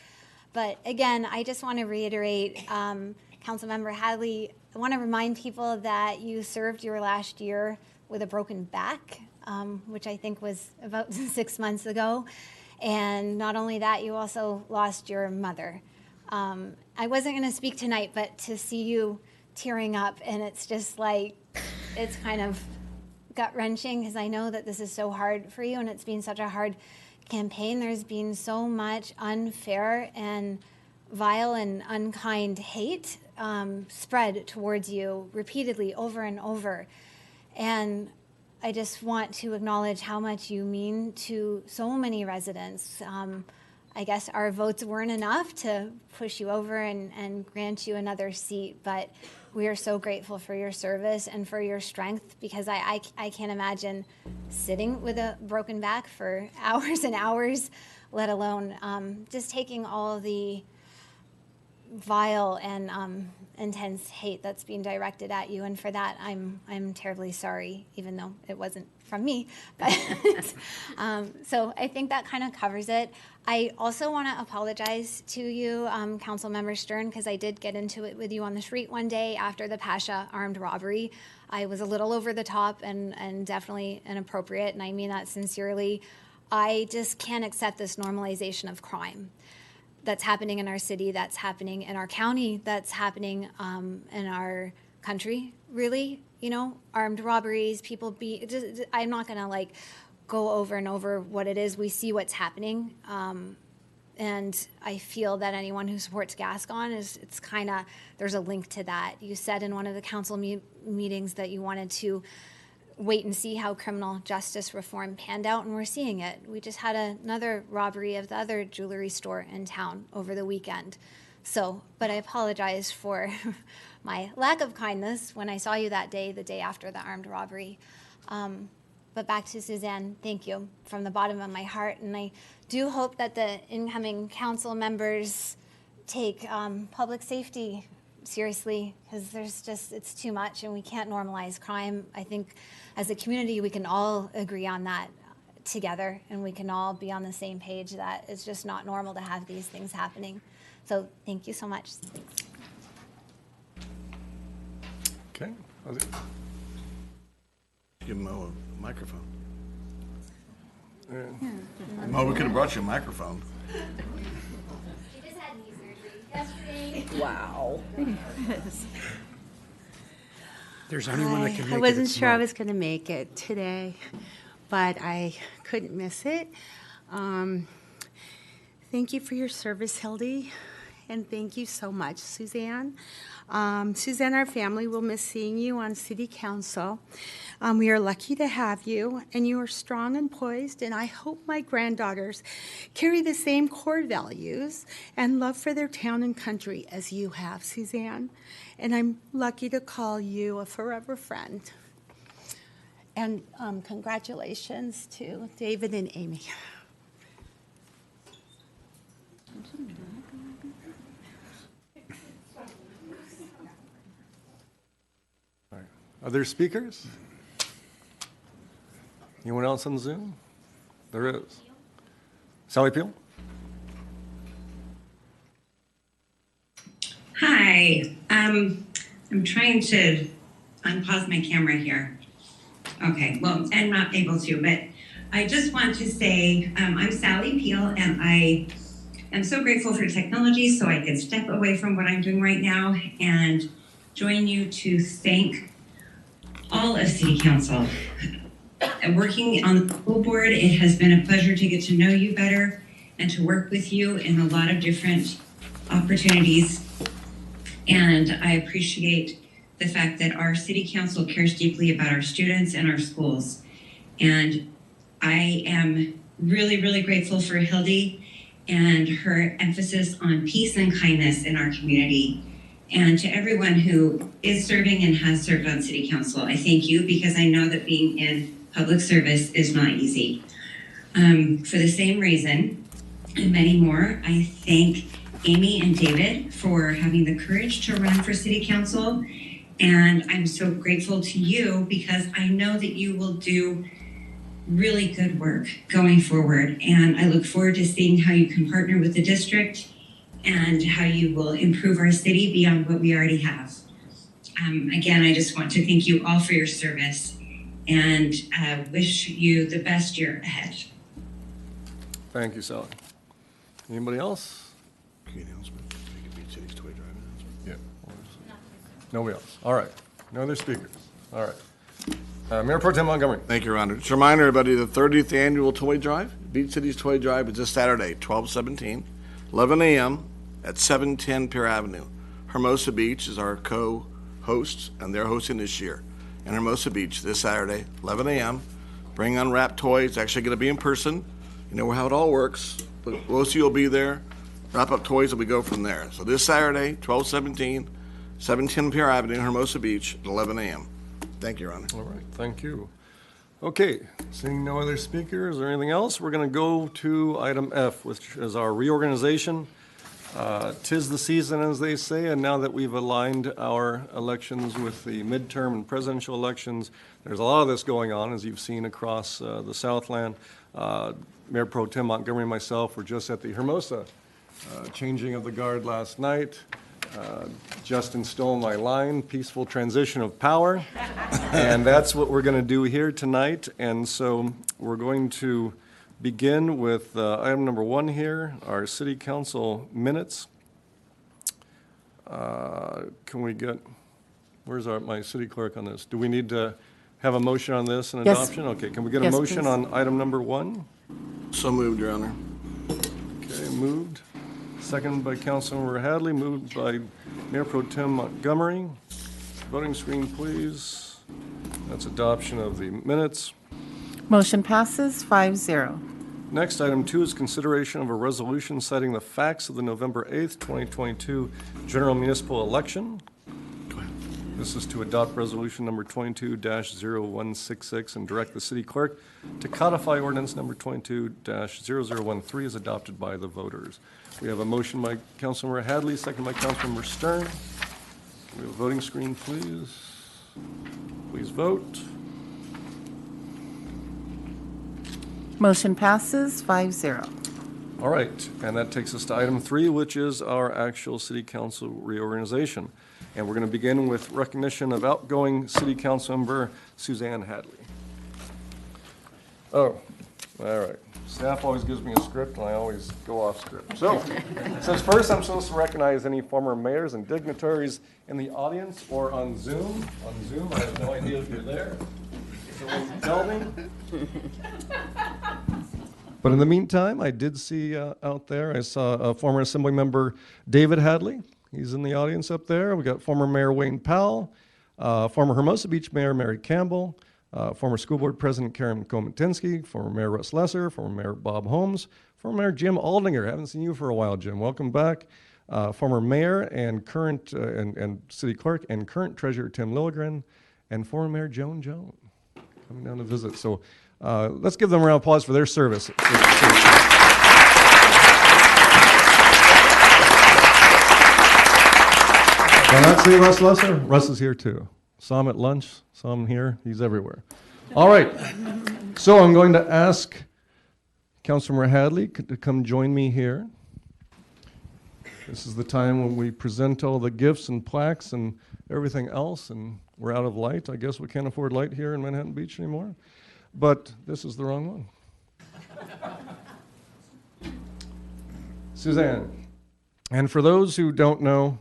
But again, I just want to reiterate, Councilmember Hadley, I want to remind people that you served your last year with a broken back, which I think was about 6 months ago. And not only that, you also lost your mother. I wasn't going to speak tonight, but to see you tearing up, and it's just like, it's kind of gut-wrenching because I know that this is so hard for you and it's been such a hard campaign. There's been so much unfair and vile and unkind hate spread towards you repeatedly over and over. And I just want to acknowledge how much you mean to so many residents. I guess our votes weren't enough to push you over and grant you another seat, but we are so grateful for your service and for your strength, because I can't imagine sitting with a broken back for hours and hours, let alone just taking all the vile and intense hate that's being directed at you. And for that, I'm terribly sorry, even though it wasn't from me. But so I think that kind of covers it. I also want to apologize to you, Councilmember Stern, because I did get into it with you on the street one day after the Pasha armed robbery. I was a little over the top and definitely inappropriate, and I mean that sincerely. I just can't accept this normalization of crime that's happening in our city, that's happening in our county, that's happening in our country, really. You know, armed robberies, people I'm not going to like go over and over what it is. We see what's happening. And I feel that anyone who supports Gascon it's kind of, there's a link to that. You said in one of the council meetings that you wanted to wait and see how criminal justice reform panned out, and we're seeing it. We just had another robbery of the other jewelry store in town over the weekend. So, but I apologize for my lack of kindness when I saw you that day, the day after the armed robbery. But back to Suzanne, thank you from the bottom of my heart. And I do hope that the incoming council members take public safety seriously, because it's too much and we can't normalize crime. I think as a community, we can all agree on that together, and we can all be on the same page that it's just not normal to have these things happening. So thank you so much. Okay. Give Mo a microphone. Mo, we could have brought you a microphone. She just had knee surgery yesterday. Wow. There's only one that can make it. I wasn't it's sure I Mo. was going to make it today, but I couldn't miss it. Thank you for your service, Hildy, and thank you so much, Suzanne. Suzanne, our family will miss seeing you on City Council. We are lucky to have you, and you are strong and poised, and I hope my granddaughters carry the same core values and love for their town and country as you have, Suzanne. And I'm lucky to call you a forever friend. And congratulations to David and Amy. All right. Other speakers? Anyone else on Zoom? There is. Sally Peel? Hi. I'm trying to unpause my camera here. Okay, well, I'm not able to, but I just want to say I'm Sally Peel, and I am so grateful for technology so I can step away from what I'm doing right now and join you to thank all of City Council. Working on the school board, it has been a pleasure to get to know you better and to work with you in a lot of different opportunities. And I appreciate the fact that our City Council cares deeply about our students and our schools. And I am really, really grateful for Hildy and her emphasis on peace and kindness in our community. And to everyone who is serving and has served on City Council, I thank you, because I know that being in public service is not easy. For the same reason and many more, I thank Amy and David for having the courage to run for City Council. And I'm so grateful to you because I know that you will do really good work going forward. And I look forward to seeing how you can partner with the district and how you will improve our city beyond what we already have. Again, I just want to thank you all for your service and wish you the best year ahead. Thank you, Sally. Anybody else? Key announcement. You can beat City's Toy Drive announcement. Yeah. Nobody else. All right. No other speakers. All right. Mayor Pro Tem Montgomery. Thank you, Ron. Just a reminder, everybody, the 30th annual Toy Drive, Beach City's Toy Drive, is this Saturday, 12/17, 11 a.m. at 710 Pier Avenue. Hermosa Beach is our co-host, and they're hosting this year. And Hermosa Beach this Saturday, 11 a.m. Bring unwrapped toys. It's actually going to be in person. You know how it all works. But most of you will be there. Wrap up toys, and we go from there. So this Saturday, 12/17, 710 Pier Avenue, Hermosa Beach, at 11 a.m. Thank you, Your Honor. All right, thank you. Okay, seeing no other speakers or anything else, we're going to go to item F, which is our reorganization. 'Tis the season, as they say, and now that we've aligned our elections with the midterm and presidential elections, there's a lot of this going on, as you've seen across the Southland. Mayor Pro Tem Montgomery and myself were just at the Hermosa changing of the guard last night. Justin stole my line, peaceful transition of power, and that's what we're going to do here tonight. And so we're going to begin with item number 1 here, our City Council minutes. Can we get, where's my city clerk on this? Do we need to have a motion on this and Yes. adoption? Okay, can we get a Yes, motion please. on item number 1? So moved, Your Honor. Okay, moved. Seconded by Councilmember Hadley, moved by Mayor Pro Tem Montgomery. Voting screen, please. That's adoption of the minutes. Motion passes 5-0. Next, item 2 is consideration of a resolution citing the facts of the November 8th, 2022 general municipal election. This is to adopt resolution number 22-0166 and direct the city clerk to codify ordinance number 22-0013 as adopted by the voters. We have a motion by Councilmember Hadley, second by Councilmember Stern. We have a voting screen, please. Please vote. Motion passes 5-0. All right, and that takes us to item 3, which is our actual city council reorganization. And we're going to begin with recognition of outgoing city council member Suzanne Hadley. Oh, all right. Staff always gives me a script, and I always go off script. So, it says first I'm supposed to recognize any former mayors and dignitaries in the audience or on Zoom. On Zoom, I have no idea if you're there. Someone tell me. But in the meantime, I did see out there, I saw former Assembly Member David Hadley. He's in the audience up there. We got former Mayor Wayne Powell, former Hermosa Beach Mayor Mary Campbell, former School Board President Karen Komatinsky, former Mayor Russ Lesser, former Mayor Bob Holmes, former Mayor Jim Aldinger. Haven't seen you for a while, Jim. Welcome back. Former Mayor and current and City Clerk and current Treasurer Tim Lilligren, and former Mayor Joan Jones coming down to visit. So let's give them a round of applause for their service. Did I not see Russ Lesser? Russ is here too. Saw him at lunch, saw him here, he's everywhere. All right, so I'm going to ask Councilmember Hadley to come join me here. This is the time when we present all the gifts and plaques and everything else, and we're out of light. I guess we can't afford light here in Manhattan Beach anymore, but this is the wrong one. Suzanne, and for those who don't know,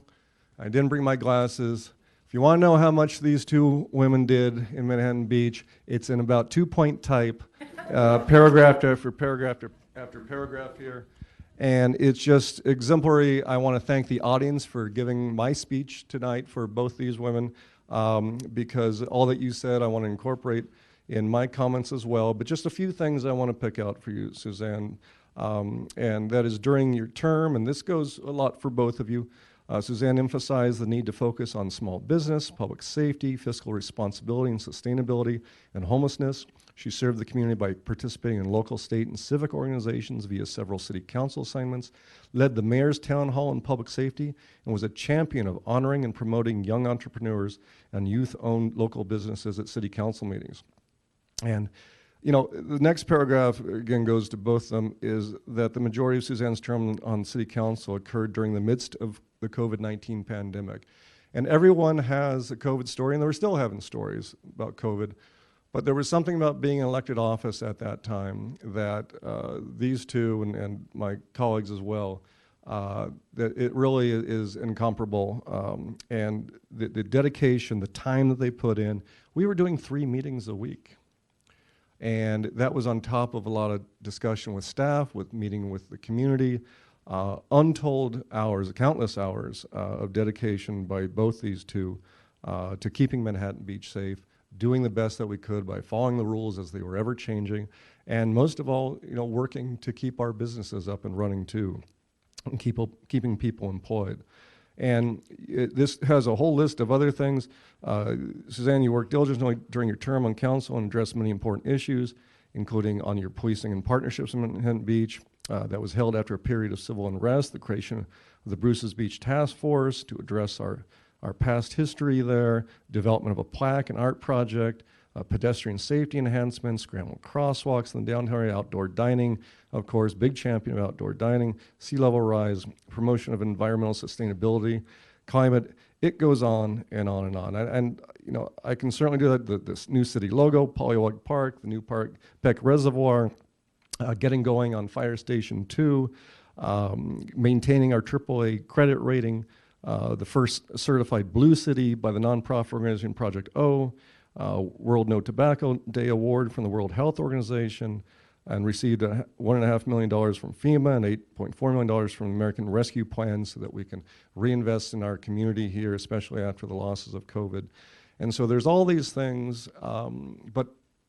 I didn't bring my glasses. If you want to know how much these two women did in Manhattan Beach, it's in about 2-point type, paragraph after paragraph after paragraph here. And it's just exemplary. I want to thank the audience for giving my speech tonight for both these women, because all that you said I want to incorporate in my comments as well. But just a few things I want to pick out for you, Suzanne. And that is during your term, and this goes a lot for both of you, Suzanne emphasized the need to focus on small business, public safety, fiscal responsibility and sustainability, and homelessness. She served the community by participating in local, state, and civic organizations via several city council assignments, led the mayor's town hall in public safety, and was a champion of honoring and promoting young entrepreneurs and youth-owned local businesses at city council meetings. And you know, the next paragraph, again, goes to both of them, is that the majority of Suzanne's term on city council occurred during the midst of the COVID-19 pandemic. And everyone has a COVID story, and they were still having stories about COVID. But there was something about being in elected office at that time that these two, and my colleagues as well, that it really is incomparable. And the dedication, the time that they put in, we were doing 3 meetings a week. And that was on top of a lot of discussion with staff, with meeting with the community, untold hours, countless hours of dedication by both these two to keeping Manhattan Beach safe, doing the best that we could by following the rules as they were ever changing, and most of all, you know, working to keep our businesses up and running too, and keeping people employed. And this has a whole list of other things. Suzanne, you worked diligently during your term on council and addressed many important issues, including on your policing and partnerships in Manhattan Beach. That was held after a period of civil unrest, the creation of the Bruce's Beach Task Force to address our past history there, development of a plaque and art project, pedestrian safety enhancements, scrambled crosswalks in the downtown area, outdoor dining, of course, big champion of outdoor dining, sea level rise, promotion of environmental sustainability, climate. It goes on and on and on. And you know, I can certainly do that. This new city logo, Pollywog Park, the new Park Peck Reservoir, getting going on Fire Station 2, maintaining our AAA credit rating, the first certified blue city by the nonprofit organization Project O, World No Tobacco Day Award from the World Health Organization, and received $1.5 million from FEMA and $8.4 million from the American Rescue Plan so that we can reinvest in our community here, especially after the losses of COVID. And so there's all these things, but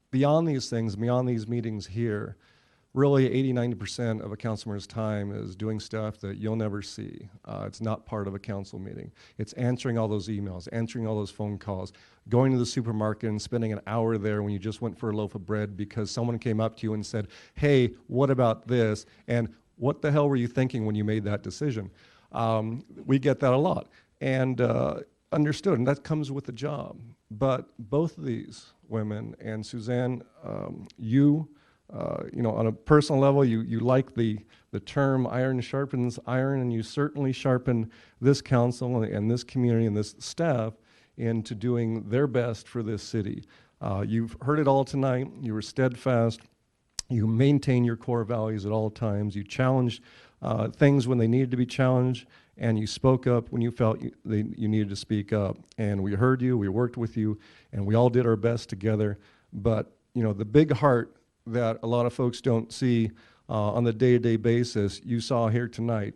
beyond these things, beyond these meetings here, really 80–90% of a councilman's time is doing stuff that you'll never see. It's not part of a council meeting. It's answering all those emails, answering all those phone calls, going to the supermarket and spending an hour there when you just went for a loaf of bread because someone came up to you and said, hey, what about this? And what the hell were you thinking when you made that decision? We get that a lot. And understood, and that comes with the job. But both of these women, and Suzanne, you know, on a personal level, you like the term iron sharpens iron, and you certainly sharpen this council and this community and this staff into doing their best for this city. You've heard it all tonight. You were steadfast. You maintain your core values at all times. You challenged things when they needed to be challenged, and you spoke up when you felt you needed to speak up. And we heard you, we worked with you, and we all did our best together. But, you know, the big heart that a lot of folks don't see on the day-to-day basis, you saw here tonight,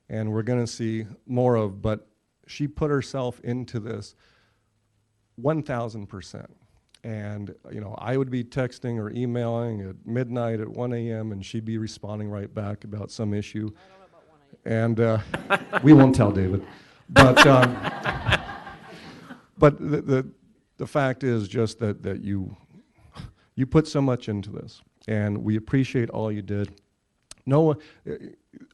and we're going to see more of, but she put herself into this 1,000%. And, you know, I would be texting or emailing at midnight at 1 a.m., and she'd be responding right back about some issue. And we won't tell David. But, but the fact is just that you put so much into this, and we appreciate all you did. No,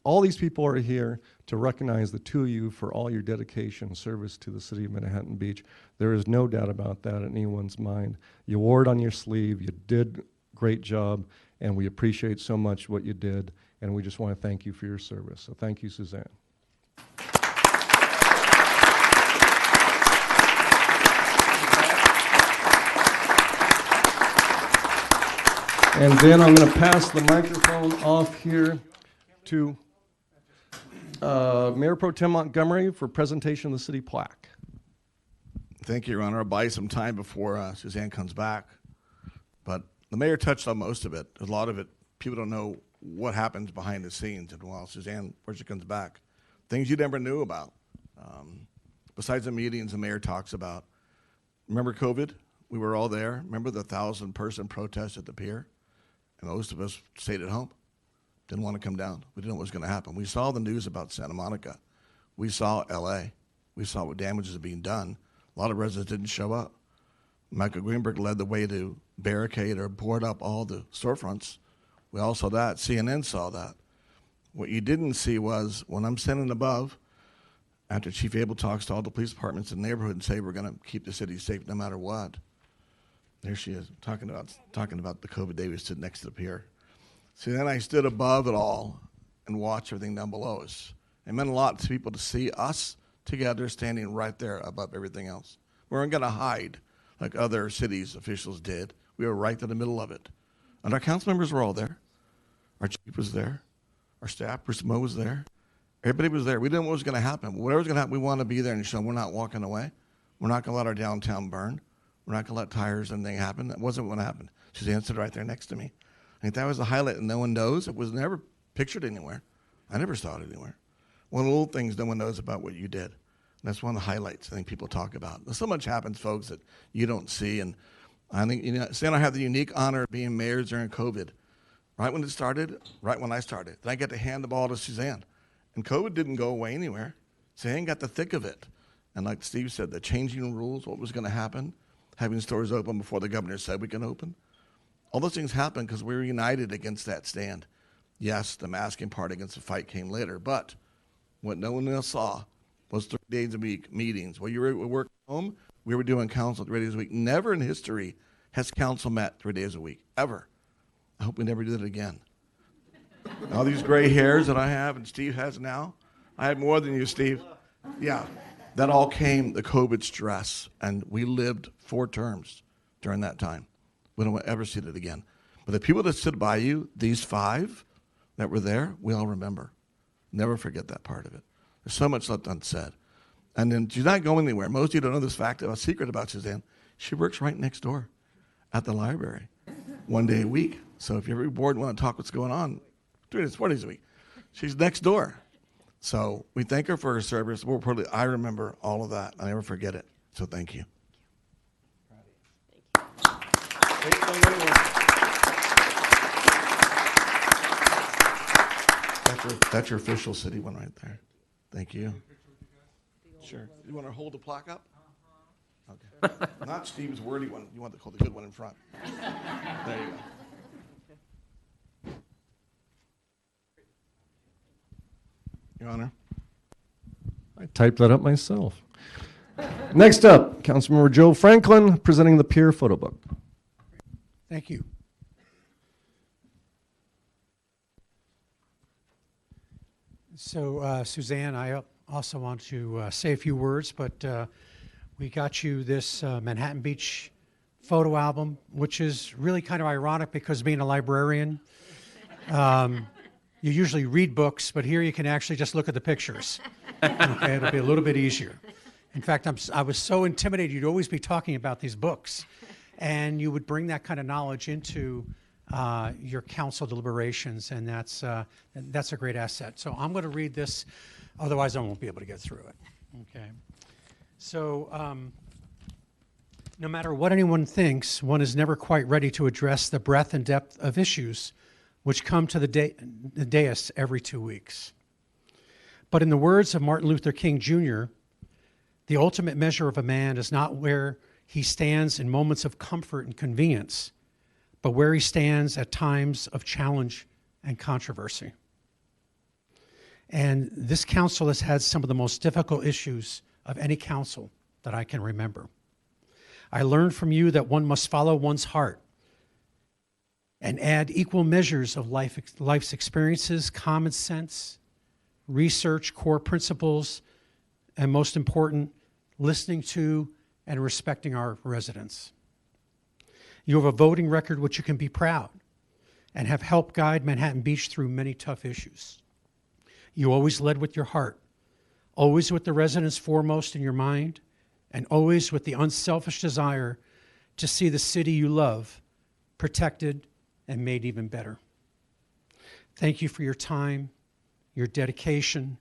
all these people are here to recognize the two of you for all your dedication and service to the city of Manhattan Beach. There is no doubt about that in anyone's mind. You wore it on your sleeve. You did a great job, and we appreciate so much what you did, and we just want to thank you for your service. So thank you, Suzanne. And then I'm going to pass the microphone off here to Mayor Pro Tem Montgomery for presentation of the city plaque. Thank you, Your Honor. I'll buy you some time before Suzanne comes back. But the mayor touched on most of it. A lot of it, people don't know what happens behind the scenes. And while Suzanne, where she comes back, things you never knew about. Besides the meetings the mayor talks about. Remember COVID? We were all there. Remember the 1,000-person protest at the pier? And most of us stayed at home, didn't want to come down. We didn't know what was going to happen. We saw the news about Santa Monica. We saw LA. We saw what damages are being done. A lot of residents didn't show up. Michael Greenberg led the way to barricade or board up all the storefronts. We all saw that. CNN saw that. What you didn't see was when I'm standing above, after Chief Abel talks to all the police departments in the neighborhood and say we're going to keep the city safe no matter what. There she is, talking about the COVID day we stood next to the pier. So then I stood above it all and watched everything down below us. It meant a lot to people to see us together standing right there above everything else. We weren't going to hide like other cities officials did. We were right in the middle of it. And our council members were all there. Our chief was there. Our staff person Mo was there. Everybody was there. We didn't know what was going to happen. Whatever was going to happen, we want to be there and show them we're not walking away. We're not going to let our downtown burn. We're not going to let tires and anything happen. That wasn't what happened. Suzanne stood right there next to me. I think that was the highlight, and no one knows. It was never pictured anywhere. I never saw it anywhere. One of the little things no one knows about what you did. And that's one of the highlights I think people talk about. So much happens, folks, that you don't see. And I think, you know, Suzanne and I have the unique honor of being mayors during COVID. Right when it started, right when I started. Then I get to hand the ball to Suzanne. And COVID didn't go away anywhere. Suzanne got the thick of it. And like Steve said, the changing rules, what was going to happen, having stores open before the governor said we can open. All those things happened because we were united against that stand. Yes, the masking part against the fight came later, but what no one else saw was 3 days a week meetings. While you were working home, we were doing council 3 days a week. Never in history has council met 3 days a week, ever. I hope we never do that again. All these gray hairs that I have and Steve has now, I have more than you, Steve. Yeah. That all came, the COVID stress, and we lived 4 terms during that time. We don't ever see that again. But the people that stood by you, these 5 that were there, we all remember. Never forget that part of it. There's so much left unsaid. And then she's not going anywhere. Most of you don't know this fact, a secret about Suzanne. She works right next door at the library 1 day a week. So if you're ever bored and want to talk what's going on, 3 days, 4 days a week. She's next door. So we thank her for her service. More importantly, I remember all of that. I never forget it. So thank you. That's your official city one right there. Thank you. Sure. You want to hold the plaque up? Okay. Not Steve's wordy one. You want to hold the good one in front. There you go. Your Honor. I typed that up myself. Next up, Councilmember Joe Franklin presenting the peer photo book. Thank you. So, Suzanne, I also want to say a few words, but we got you this Manhattan Beach photo album, which is really kind of ironic because being a librarian, you usually read books, but here you can actually just look at the pictures. Okay, it'll be a little bit easier. In fact, I was so intimidated you'd always be talking about these books, and you would bring that kind of knowledge into your council deliberations, and that's a great asset. So I'm going to read this, otherwise I won't be able to get through it. Okay. So no matter what anyone thinks, one is never quite ready to address the breadth and depth of issues which come to the dais every 2 weeks. But in the words of Martin Luther King Jr., the ultimate measure of a man is not where he stands in moments of comfort and convenience, but where he stands at times of challenge and controversy. And this council has had some of the most difficult issues of any council that I can remember. I learned from you that one must follow one's heart and add equal measures of life's experiences, common sense, research, core principles, and most important, listening to and respecting our residents. You have a voting record which you can be proud and have helped guide Manhattan Beach through many tough issues. You always led with your heart, always with the residents foremost in your mind, and always with the unselfish desire to see the city you love protected and made even better. Thank you for your time, your dedication,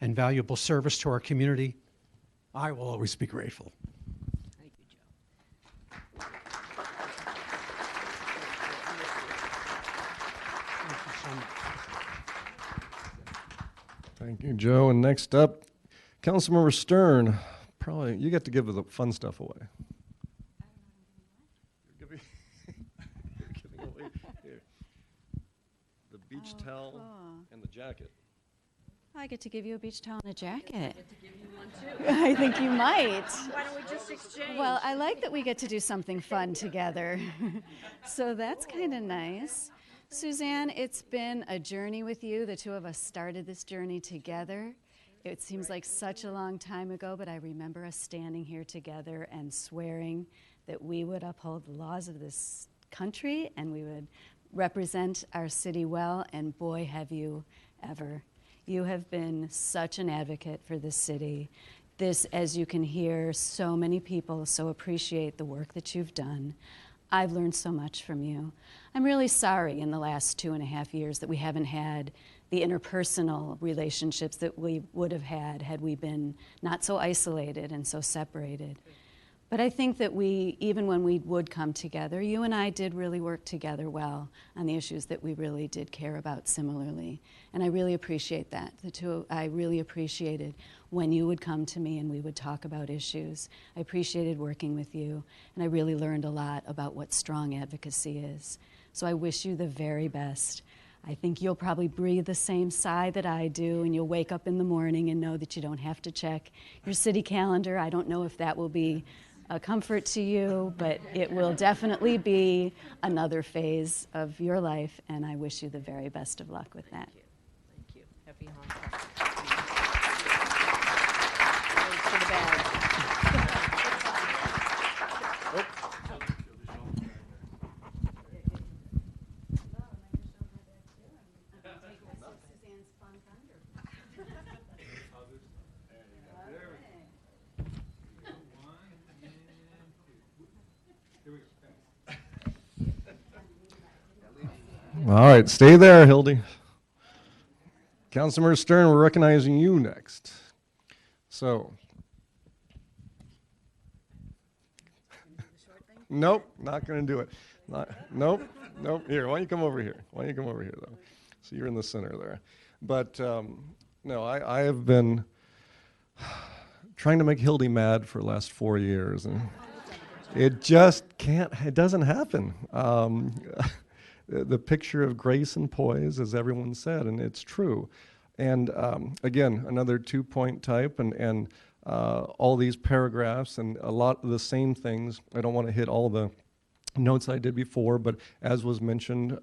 and valuable service to our community. I will always be grateful. Thank you, Joe. Thank you, Joe. And next up, Councilmember Stern. Probably, you get to give the fun stuff away. You're giving away here. The beach towel and the jacket. I get to give you a beach towel and a jacket. I get to give you one too. I think you might. Why don't we just exchange? Well, I like that we get to do something fun together. So that's kind of nice. Suzanne, it's been a journey with you. The two of us started this journey together. It seems like such a long time ago, but I remember us standing here together and swearing that we would uphold the laws of this country and we would represent our city well, and boy, have you ever. You have been such an advocate for this city. This, as you can hear, so many people so appreciate the work that you've done. I've learned so much from you. I'm really sorry in the last 2.5 years that we haven't had the interpersonal relationships that we would have had we been not so isolated and so separated. But I think that even when we would come together, you and I did really work together well on the issues that we really did care about similarly. And I really appreciate that. I really appreciated when you would come to me and we would talk about issues. I appreciated working with you, and I really learned a lot about what strong advocacy is. So I wish you the very best. I think you'll probably breathe the same sigh that I do, and you'll wake up in the morning and know that you don't have to check your city calendar. I don't know if that will be a comfort to you, but it will definitely be another phase of your life, and I wish you the very best of luck with that. Thank you. Happy Hanukkah. For the bag. All right, stay there, Hildy. Councilmember Stern, we're recognizing you next. So. Nope, not going to do it. Nope. Here, why don't you come over here? Though? So you're in the center there. But no, I have been trying to make Hildy mad for the last 4 years, and it just it doesn't happen. The picture of grace and poise, as everyone said, and it's true. And again, another 2-point type, and all these paragraphs and a lot of the same things. I don't want to hit all the notes I did before, but as was mentioned,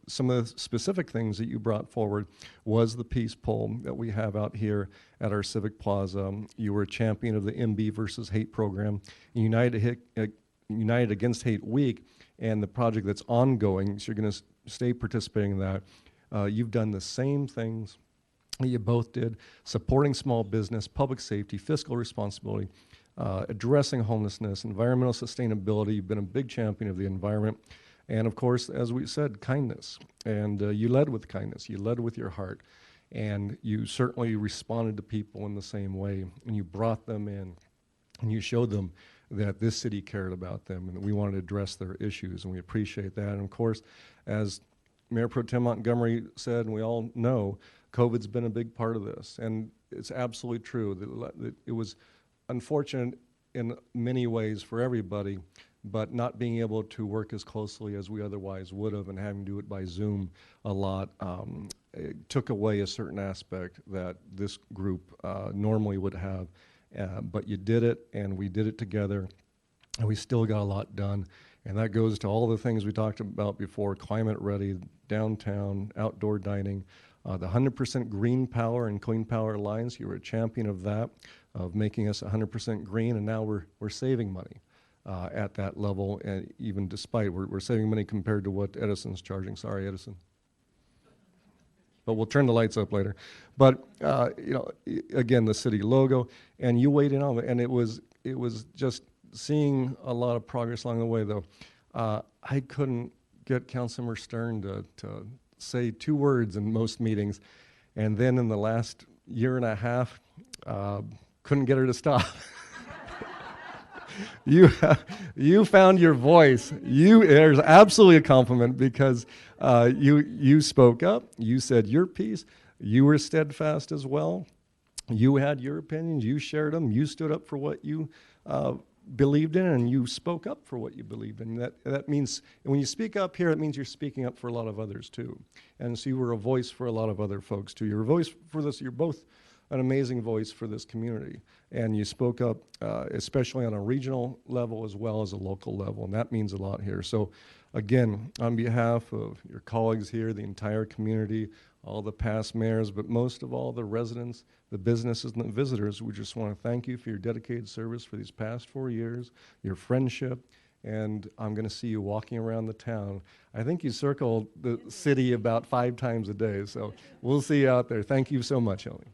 some of the specific things that you brought forward was the peace poll that we have out here at our Civic Plaza. You were a champion of the MB versus Hate program, United Against Hate Week, and the project that's ongoing, so you're going to stay participating in that. You've done the same things that you both did, supporting small business, public safety, fiscal responsibility, addressing homelessness, environmental sustainability. You've been a big champion of the environment. And of course, as we said, kindness. And you led with kindness. You led with your heart. And you certainly responded to people in the same way. And you brought them in. And you showed them that this city cared about them and that we wanted to address their issues. And we appreciate that. And of course, as Mayor Pro Tem Montgomery said, and we all know, COVID's been a big part of this. And it's absolutely true that it was unfortunate in many ways for everybody, but not being able to work as closely as we otherwise would have and having to do it by Zoom a lot, it took away a certain aspect that this group normally would have. But you did it, and we did it together, and we still got a lot done. And that goes to all the things we talked about before: climate ready, downtown, outdoor dining, the 100% green power and clean power alliance. You were a champion of that, of making us 100% green, and now we're saving money at that level, and even despite we're saving money compared to what Edison's charging. Sorry, Edison. But we'll turn the lights up later. But again, the city logo, and you weighed in on it, and it was just seeing a lot of progress along the way. Though I couldn't get Councilmember Stern to say 2 words in most meetings, and then in the last year and a half, couldn't get her to stop. You found your voice. There's absolutely a compliment, because you spoke up. You said your piece. You were steadfast as well. You had your opinions. You shared them. You stood up for what you believed in, and you spoke up for what you believed in. That means, and when you speak up here, it means you're speaking up for a lot of others too. And so you were a voice for a lot of other folks too. You're a voice for this. You're both an amazing voice for this community, and you spoke up especially on a regional level as well as a local level, and that means a lot here. So again, on behalf of your colleagues here, the entire community, all the past mayors, but most of all the residents, the businesses, and the visitors, we just want to thank you for your dedicated service for these past 4 years, your friendship, and I'm going to see you walking around the town. I think you circle the city about 5 times a day, so we'll see you out there. Thank you so much, Hildy.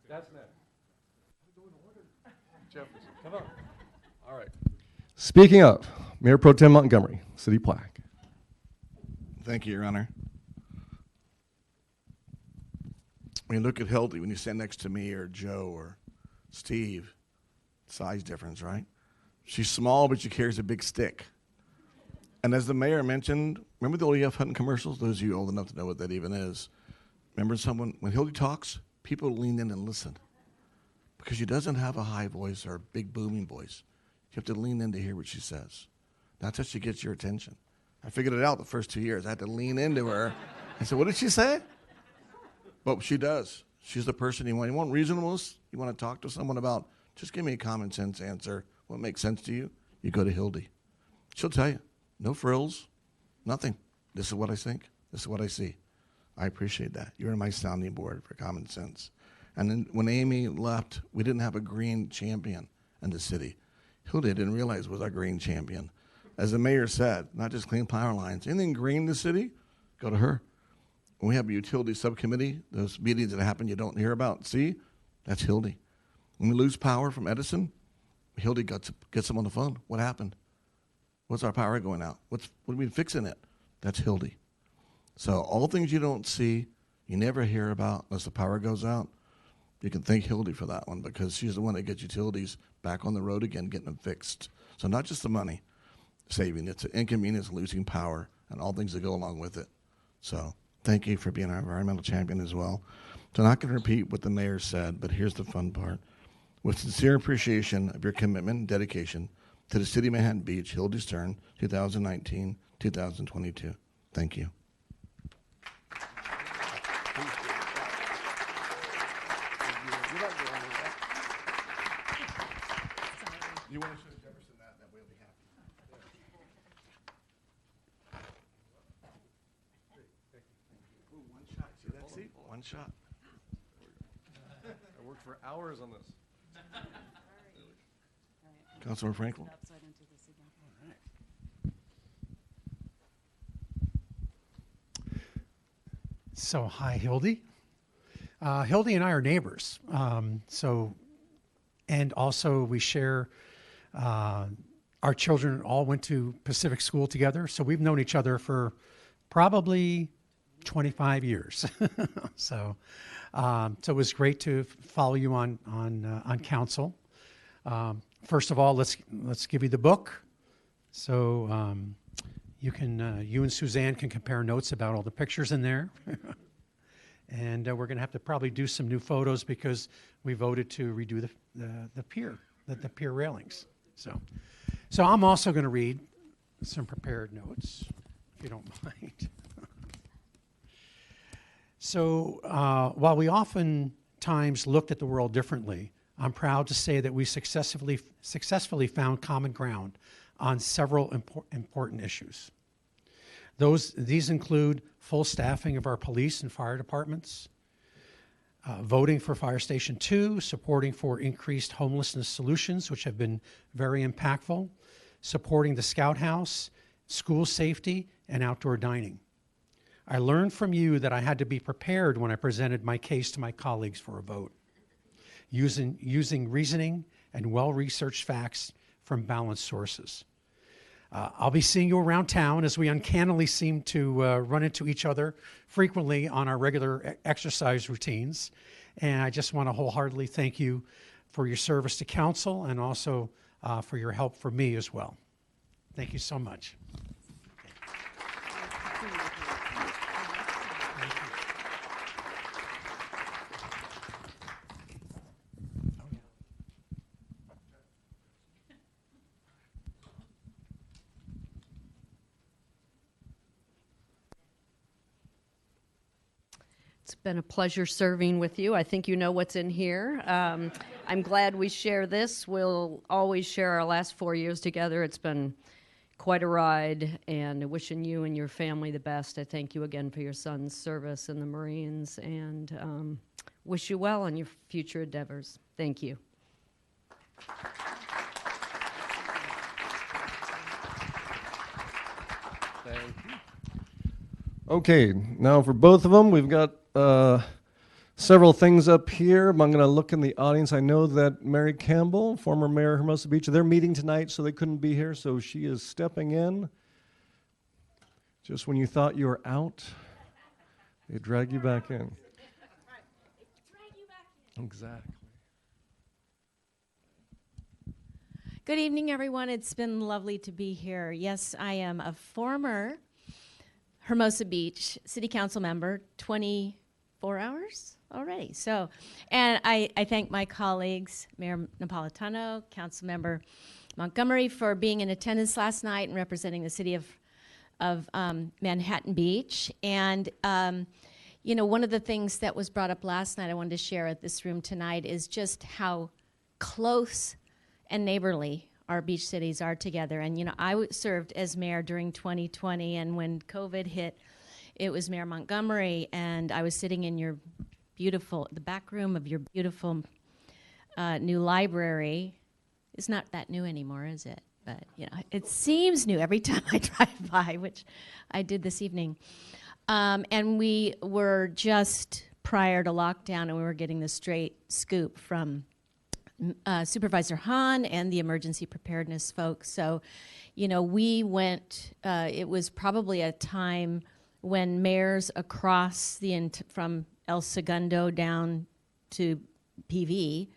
That's next. Jefferson, come on. All right. Speaking of, Mayor Pro Tem Montgomery, city plaque. Thank you, Your Honor. When you look at Hildy, when you stand next to me or Joe or Steve, size difference, right? She's small, but she carries a big stick. And as the mayor mentioned, remember the old EF Hutton commercials? Those of you old enough to know what that even is. Remember when Hildy talks, people lean in and listen, because she doesn't have a high voice or a big booming voice. You have to lean in to hear what she says. That's how she gets your attention. I figured it out the first 2 years. I had to lean into her and say, what did she say? But she does. She's the person you want. You want reasonableness? You want to talk to someone about, just give me a common sense answer. What makes sense to you? You go to Hildy. She'll tell you. No frills, nothing. This is what I think. This is what I see. I appreciate that. You're my sounding board for common sense. And then when Amy left, we didn't have a green champion in the city. Hildy didn't realize was our green champion. As the mayor said, not just clean power lines. Anything green in the city, go to her. When we have a utility subcommittee, those meetings that happen you don't hear about, see, that's Hildy. When we lose power from Edison, Hildy gets them on the phone. What happened? What's our power going out? What are we fixing it? That's Hildy. So all things you don't see, you never hear about unless the power goes out, you can thank Hildy for that one because she's the one that gets utilities back on the road again, getting them fixed. So not just the money saving, it's an inconvenience, losing power, and all things that go along with it. So thank you for being our environmental champion as well. So I'm not going to repeat what the mayor said, but here's the fun part. With sincere appreciation of your commitment and dedication to the City of Manhattan Beach, Hildy Stern, 2019-2022. Thank you. You want to show Jefferson that way he'll be happy. Ooh, one shot. See that seat? One shot. I worked for hours on this. Councilmember Franklin. So, hi, Hildy. Hildy and I are neighbors. And also we share, our children all went to Pacific School together. So we've known each other for probably 25 years. So it was great to follow you on council. First of all, let's give you the book. So you and Suzanne can compare notes about all the pictures in there. And we're going to have to probably do some new photos because we voted to redo the pier railings. So I'm also going to read some prepared notes, if you don't mind. So while we oftentimes looked at the world differently, I'm proud to say that we successfully found common ground on several important issues. These include full staffing of our police and fire departments, voting for Fire Station 2, supporting for increased homelessness solutions, which have been very impactful, supporting the Scout House, school safety, and outdoor dining. I learned from you that I had to be prepared when I presented my case to my colleagues for a vote, using reasoning and well-researched facts from balanced sources. I'll be seeing you around town as we uncannily seem to run into each other frequently on our regular exercise routines. And I just want to wholeheartedly thank you for your service to council and also for your help for me as well. Thank you so much. It's been a pleasure serving with you. I think you know what's in here. I'm glad we share this. We'll always share our last 4 years together. It's been quite a ride, and wishing you and your family the best. I thank you again for your son's service in the Marines, and wish you well on your future endeavors. Thank you. Thank you. Okay, now for both of them, we've got several things up here. I'm going to look in the audience. I know that Mary Campbell, former mayor of Hermosa Beach, they're meeting tonight, so they couldn't be here, so she is stepping in. Just when you thought you were out, they drag you back in. Exactly. Good evening, everyone. It's been lovely to be here. Yes, I am a former Hermosa Beach City Council member, 24 hours already. So, and I thank my colleagues, Mayor Napolitano, Councilmember Montgomery, for being in attendance last night and representing the city of Manhattan Beach. And you know, one of the things that was brought up last night I wanted to share at this room tonight is just how close and neighborly our beach cities are together. And you know, I served as mayor during 2020, and when COVID hit, it was Mayor Montgomery, and I was sitting in your beautiful, the back room of your beautiful new library. It's not that new anymore, is it? but it seems new every time I drive by, which I did this evening. And we were just prior to lockdown, and we were getting the straight scoop from Supervisor Hahn and the emergency preparedness folks. So, we went, it was probably a time when mayors across from El Segundo down to PV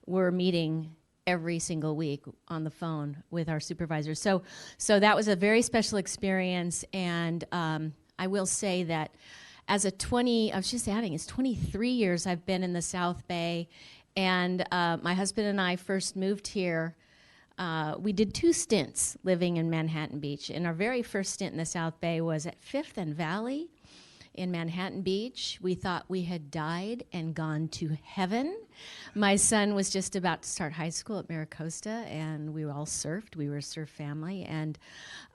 were meeting every single week on the phone with our supervisors. So that was a very special experience, and I will say that as it's 23 years I've been in the South Bay, and my husband and I first moved here. We did 2 stints living in Manhattan Beach, and our very first stint in the South Bay was at 5th and Valley in Manhattan Beach. We thought we had died and gone to heaven. My son was just about to start high school at Maricosta, and we all surfed. We were a surf family, and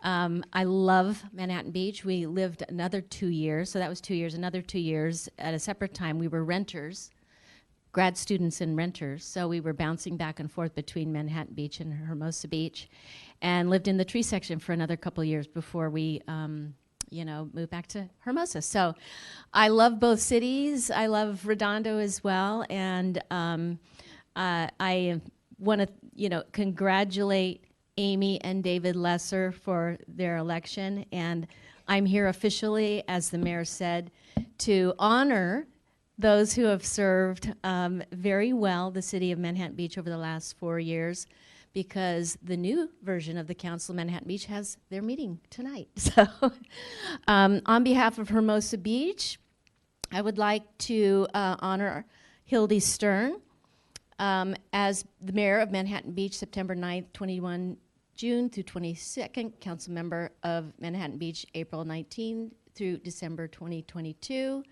I love Manhattan Beach. We lived another 2 years, so that was 2 years. Another 2 years at a separate time. We were renters, grad students and renters, so we were bouncing back and forth between Manhattan Beach and Hermosa Beach, and lived in the tree section for another couple of years before we moved back to Hermosa. So I love both cities. I love Redondo as well, and I want to congratulate Amy and David Lesser for their election, and I'm here officially, as the mayor said, to honor those who have served very well the city of Manhattan Beach over the last 4 years, because the new version of the Council of Manhattan Beach has their meeting tonight. So on behalf of Hermosa Beach, I would like to honor Hildy Stern as the mayor of Manhattan Beach, September 9th, 21 June through 22nd, council member of Manhattan Beach, April 19 through December 2022.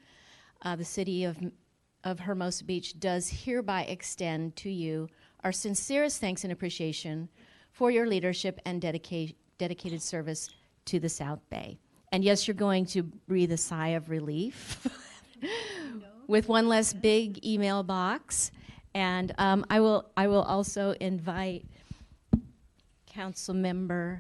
The city of Hermosa Beach does hereby extend to you our sincerest thanks and appreciation for your leadership and dedicated service to the South Bay. And yes, you're going to breathe a sigh of relief with one less big email box. And I will also invite Councilmember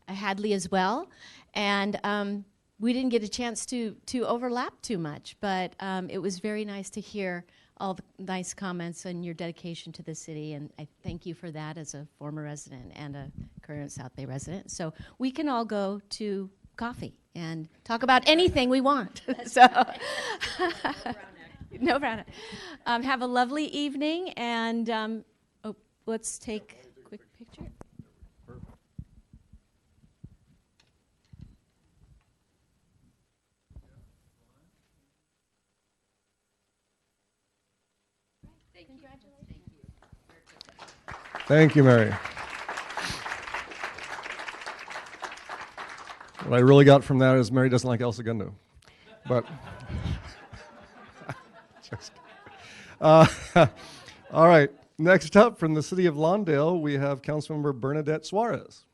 Hadley as well. And we didn't get a chance to overlap too much, but it was very nice to hear all the nice comments and your dedication to the city, and I thank you for that as a former resident and a current South Bay resident. So we can all go to coffee and talk about anything we want. So no problem. Have a lovely evening, and let's take a quick picture. Thank you, Mary. What I really got from that is Mary doesn't like El Segundo. But all right, next up from the city of Lawndale, we have Councilmember Bernadette Suarez.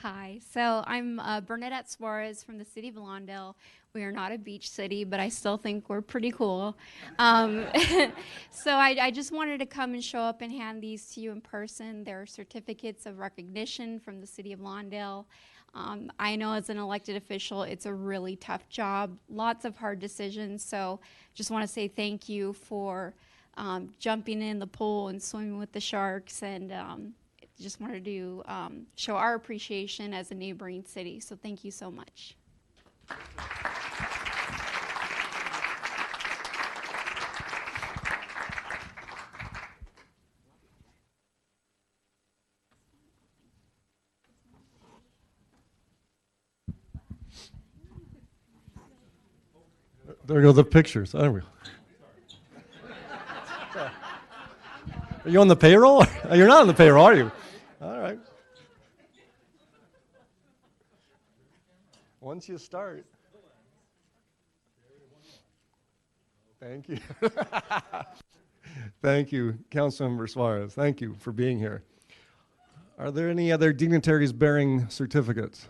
Hi, so I'm Bernadette Suarez from the city of Lawndale. We are not a beach city, but I still think we're pretty cool. So I just wanted to come and show up and hand these to you in person. They're certificates of recognition from the city of Lawndale. I know as an elected official, it's a really tough job, lots of hard decisions. So just want to say thank you for jumping in the pool and swimming with the sharks, and just wanted to show our appreciation as a neighboring city. So thank you so much. There go the pictures. There we go. Are you on the payroll? You're not on the payroll, are you? All right. Once you start. Thank you. Thank you, Councilmember Suarez. Thank you for being here. Are there any other dignitaries bearing certificates?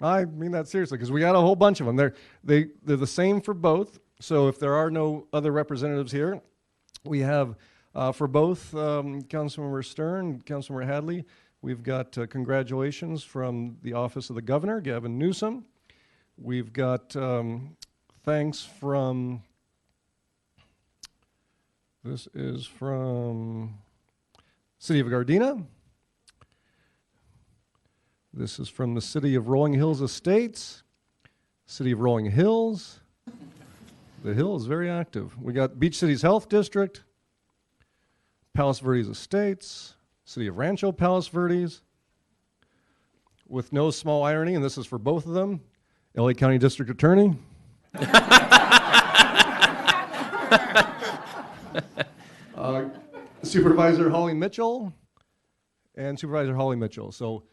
I mean that seriously, because we got a whole bunch of them. They're the same for both. So if there are no other representatives here, we have for both Councilmember Stern, Councilmember Hadley, we've got congratulations from the Office of the Governor, Gavin Newsom. We've got thanks from, this is from City of Gardena. This is from the City of Rolling Hills Estates, City of Rolling Hills. The Hill is very active. We got Beach Cities Health District, Palos Verdes Estates, City of Rancho Palos Verdes. With no small irony, and this is for both of them, LA County District Attorney. Supervisor Holly Mitchell and Supervisor Holly Mitchell. So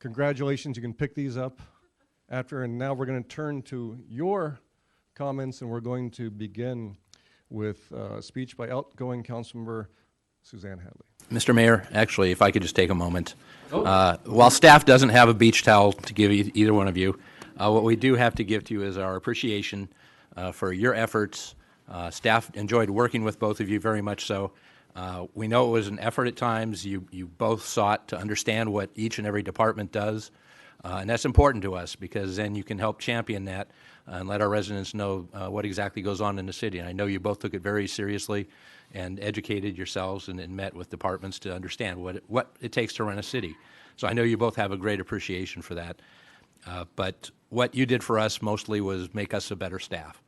congratulations, you can pick these up after, and now we're going to turn to your comments, and we're going to begin with a speech by outgoing Councilmember Suzanne Hadley. Mr. Mayor, actually, if I could just take a moment. While staff doesn't have a beach towel to give either one of you, what we do have to give to you is our appreciation for your efforts. Staff enjoyed working with both of you very much so. We know it was an effort at times. You both sought to understand what each and every department does, and that's important to us because then you can help champion that and let our residents know what exactly goes on in the city. And I know you both took it very seriously and educated yourselves and met with departments to understand what it takes to run a city. So I know you both have a great appreciation for that. But what you did for us mostly was make us a better staff.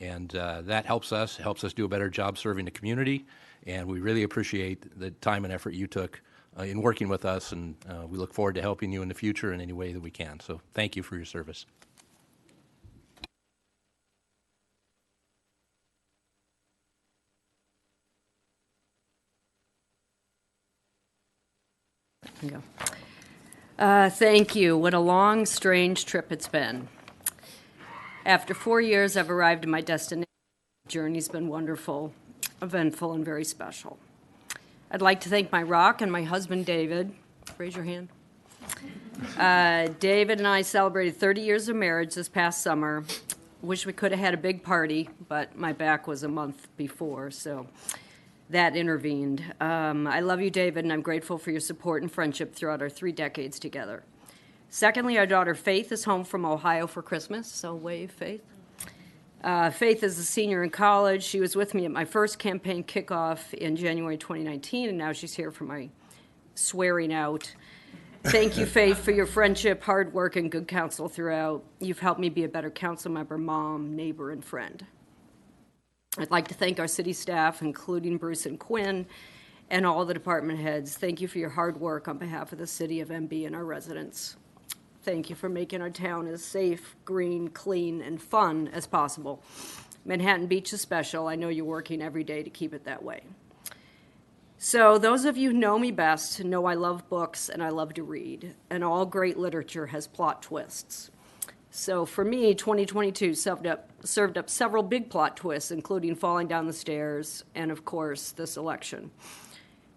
And that helps us do a better job serving the community. And we really appreciate the time and effort you took in working with us. And we look forward to helping you in the future in any way that we can. So thank you for your service. Thank you. What a long, strange trip it's been. After 4 years, I've arrived at my destination. The journey's been wonderful, eventful, and very special. I'd like to thank my rock and my husband, David. Raise your hand. David and I celebrated 30 years of marriage this past summer. Wish we could have had a big party, but my back was a month before, so that intervened. I love you, David, and I'm grateful for your support and friendship throughout our 3 decades together. Secondly, our daughter Faith is home from Ohio for Christmas, so wave, Faith. Faith is a senior in college. She was with me at my first campaign kickoff in January 2019, and now she's here for my swearing out. Thank you, Faith, for your friendship, hard work, and good counsel throughout. You've helped me be a better council member, mom, neighbor, and friend. I'd like to thank our city staff, including Bruce and Quinn, and all the department heads. Thank you for your hard work on behalf of the city of MB and our residents. Thank you for making our town as safe, green, clean, and fun as possible. Manhattan Beach is special. I know you're working every day to keep it that way. So those of you who know me best know I love books and I love to read, and all great literature has plot twists. So for me, 2022 served up several big plot twists, including falling down the stairs and, of course, this election.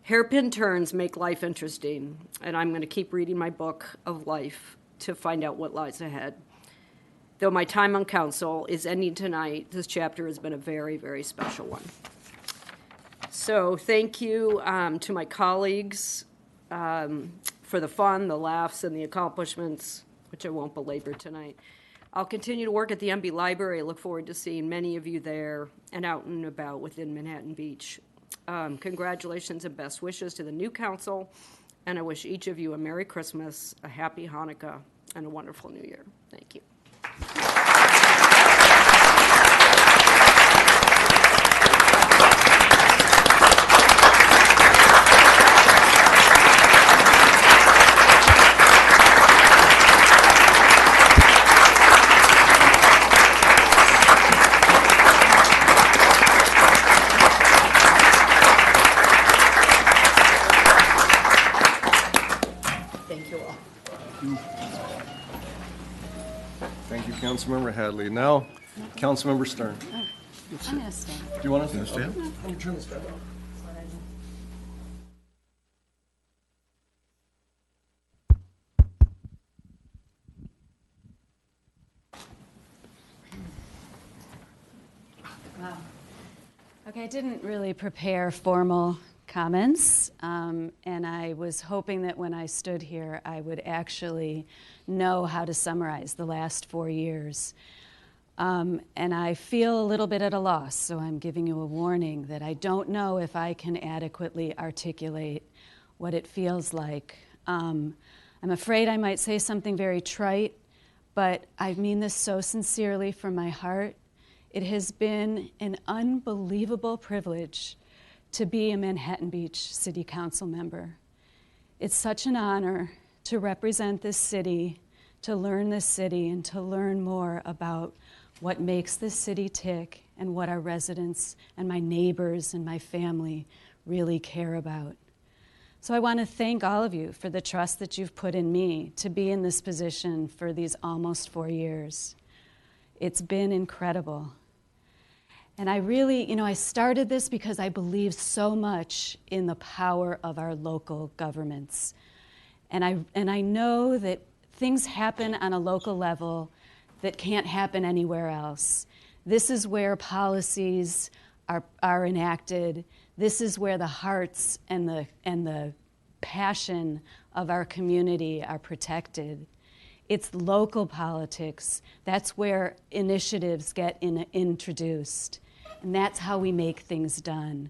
Hairpin turns make life interesting, and I'm going to keep reading my book of life to find out what lies ahead. Though my time on council is ending tonight, this chapter has been a very, very special one. So thank you to my colleagues for the fun, the laughs, and the accomplishments, which I won't belabor tonight. I'll continue to work at the MB Library. I look forward to seeing many of you there and out and about within Manhattan Beach. Congratulations and best wishes to the new council, and I wish each of you a Merry Christmas, a Happy Hanukkah, and a wonderful New Year. Thank you. Councilmember Hadley. Now, Councilmember Stern. I'm going to stand. Do you want to stand? Let me turn this back on. Look, I didn't really prepare formal comments, and I was hoping that when I stood here, I would actually know how to summarize the last 4 years. And I feel a little bit at a loss, so I'm giving you a warning that I don't know if I can adequately articulate what it feels like. I'm afraid I might say something very trite, but I mean this so sincerely from my heart. It has been an unbelievable privilege to be a Manhattan Beach City Council member. It's such an honor to represent this city, to learn this city, and to learn more about what makes this city tick and what our residents and my neighbors and my family really care about. So I want to thank all of you for the trust that you've put in me to be in this position for these almost 4 years. It's been incredible. And I really, I started this because I believe so much in the power of our local governments. And I know that things happen on a local level that can't happen anywhere else. This is where policies are enacted. This is where the hearts and the passion of our community are protected. It's local politics. That's where initiatives get introduced. And that's how we make things done.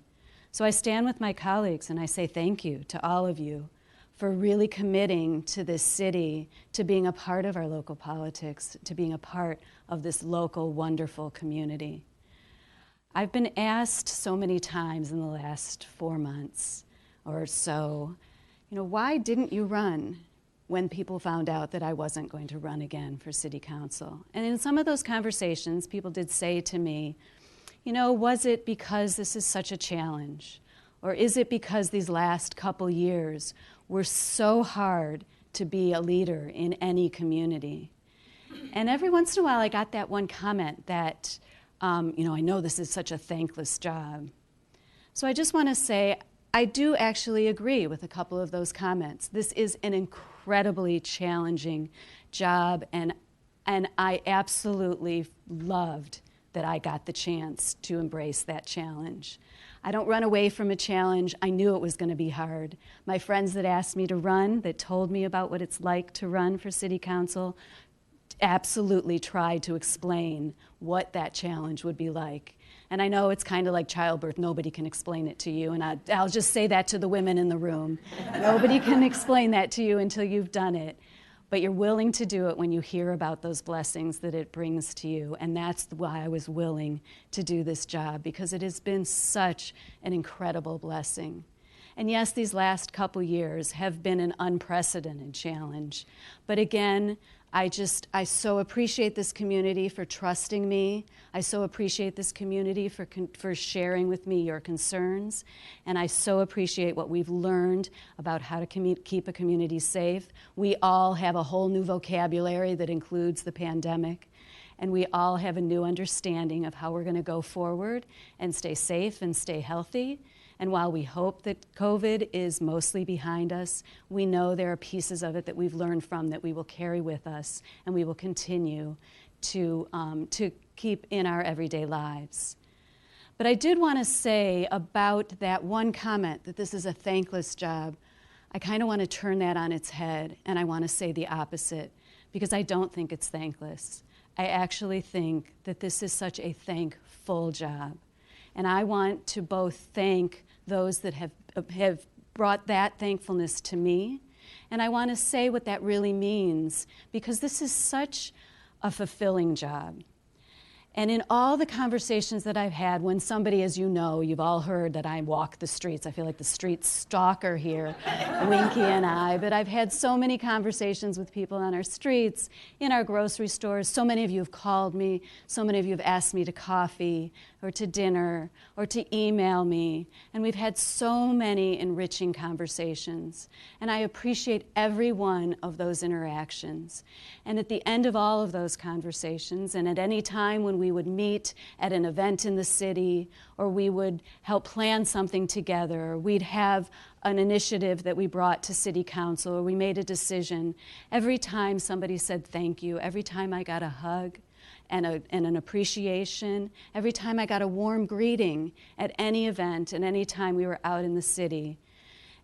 So I stand with my colleagues and I say thank you to all of you for really committing to this city, to being a part of our local politics, to being a part of this local, wonderful community. I've been asked so many times in the last 4 months or so, why didn't you run when people found out that I wasn't going to run again for city council? And in some of those conversations, people did say to me, was it because this is such a challenge? Or is it because these last couple years were so hard to be a leader in any community? And every once in a while, I got that one comment that, I know this is such a thankless job. So I just want to say, I do actually agree with a couple of those comments. This is an incredibly challenging job, and I absolutely loved that I got the chance to embrace that challenge. I don't run away from a challenge. I knew it was going to be hard. My friends that asked me to run, that told me about what it's like to run for city council, absolutely tried to explain what that challenge would be like. And I know it's kind of like childbirth. Nobody can explain it to you. And I'll just say that to the women in the room. Nobody can explain that to you until you've done it. But you're willing to do it when you hear about those blessings that it brings to you. And that's why I was willing to do this job, because it has been such an incredible blessing. And yes, these last couple years have been an unprecedented challenge. But again, I so appreciate this community for trusting me. I so appreciate this community for sharing with me your concerns. And I so appreciate what we've learned about how to keep a community safe. We all have a whole new vocabulary that includes the pandemic. And we all have a new understanding of how we're going to go forward and stay safe and stay healthy. And while we hope that COVID is mostly behind us, we know there are pieces of it that we've learned from that we will carry with us and we will continue to keep in our everyday lives. But I did want to say about that one comment that this is a thankless job, I kind of want to turn that on its head, and I want to say the opposite, because I don't think it's thankless. I actually think that this is such a thankful job. And I want to both thank those that have brought that thankfulness to me, and I want to say what that really means, because this is such a fulfilling job. And in all the conversations that I've had, when somebody, as you know, you've all heard that I walk the streets. I feel like the street stalker here, Winky and I. But I've had so many conversations with people on our streets, in our grocery stores. So many of you have called me. So many of you have asked me to coffee or to dinner or to email me. And we've had so many enriching conversations. And I appreciate every one of those interactions. And at the end of all of those conversations, and at any time when we would meet at an event in the city, or we would help plan something together, or we'd have an initiative that we brought to city council, or we made a decision, every time somebody said thank you, every time I got a hug, and an appreciation. Every time I got a warm greeting at any event and any time we were out in the city.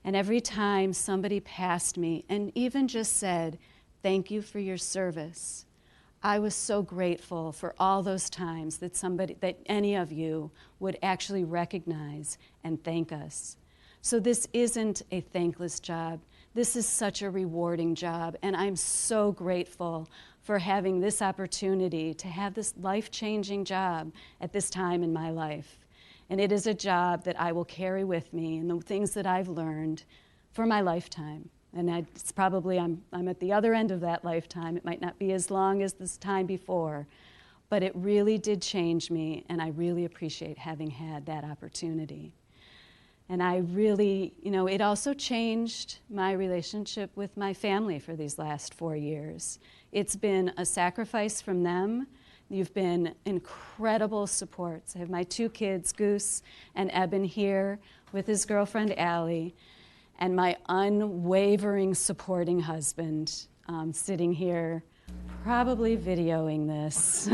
And every time somebody passed me and even just said, "Thank you for your service," I was so grateful for all those times that any of you would actually recognize and thank us. So this isn't a thankless job. This is such a rewarding job, and I'm so grateful for having this opportunity to have this life-changing job at this time in my life. And it is a job that I will carry with me and the things that I've learned for my lifetime. And it's probably, I'm at the other end of that lifetime. It might not be as long as this time before, but it really did change me, and I really appreciate having had that opportunity. And I really, it also changed my relationship with my family for these last 4 years. It's been a sacrifice from them. You've been incredible supports. I have my 2 kids, Goose and Eben, here with his girlfriend, Allie, and my unwavering supporting husband sitting here, probably videoing this.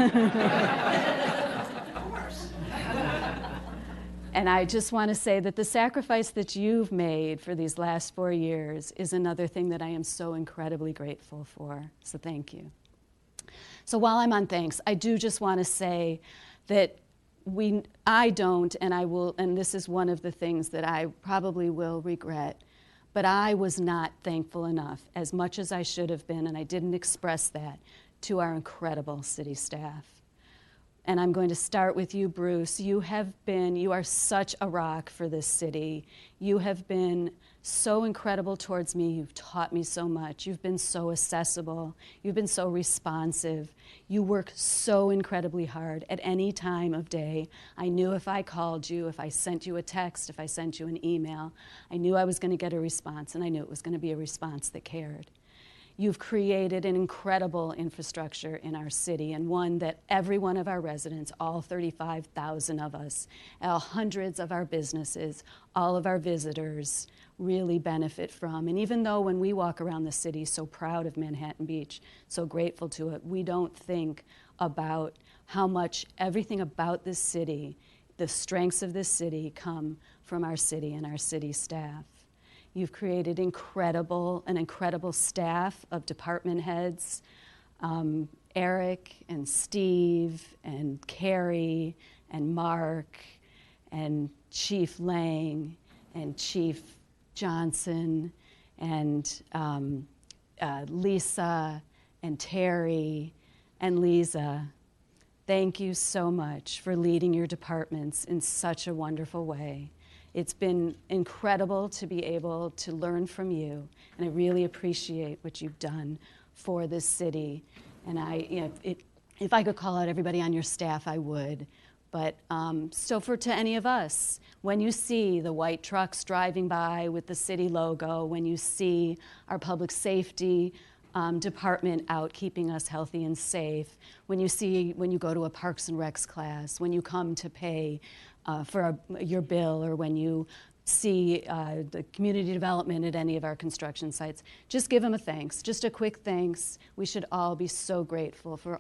And I just want to say that the sacrifice that you've made for these last 4 years is another thing that I am so incredibly grateful for. So thank you. So while I'm on thanks, I do just want to say that I don't, and I will, and this is one of the things that I probably will regret, but I was not thankful enough, as much as I should have been, and I didn't express that, to our incredible city staff. And I'm going to start with you, Bruce. You are such a rock for this city. You have been so incredible towards me. You've taught me so much. You've been so accessible. You've been so responsive. You work so incredibly hard at any time of day. I knew if I called you, if I sent you a text, if I sent you an email, I knew I was going to get a response, and I knew it was going to be a response that cared. You've created an incredible infrastructure in our city, and one that every one of our residents, all 35,000 of us, hundreds of our businesses, all of our visitors really benefit from. And even though when we walk around the city so proud of Manhattan Beach, so grateful to it, we don't think about how much everything about this city, the strengths of this city, come from our city and our city staff. You've created an incredible staff of department heads, Eric and Steve and Carrie and Mark and Chief Lang and Chief Johnson and Lisa and Terry and Lisa. Thank you so much for leading your departments in such a wonderful way. It's been incredible to be able to learn from you, and I really appreciate what you've done for this city. And if I could call out everybody on your staff, I would. But to any of us, when you see the white trucks driving by with the city logo, when you see our public safety department out keeping us healthy and safe, when you go to a Parks and Recs class, when you come to pay for your bill, or when you see the community development at any of our construction sites, just give them a thanks, just a quick thanks. We should all be so grateful for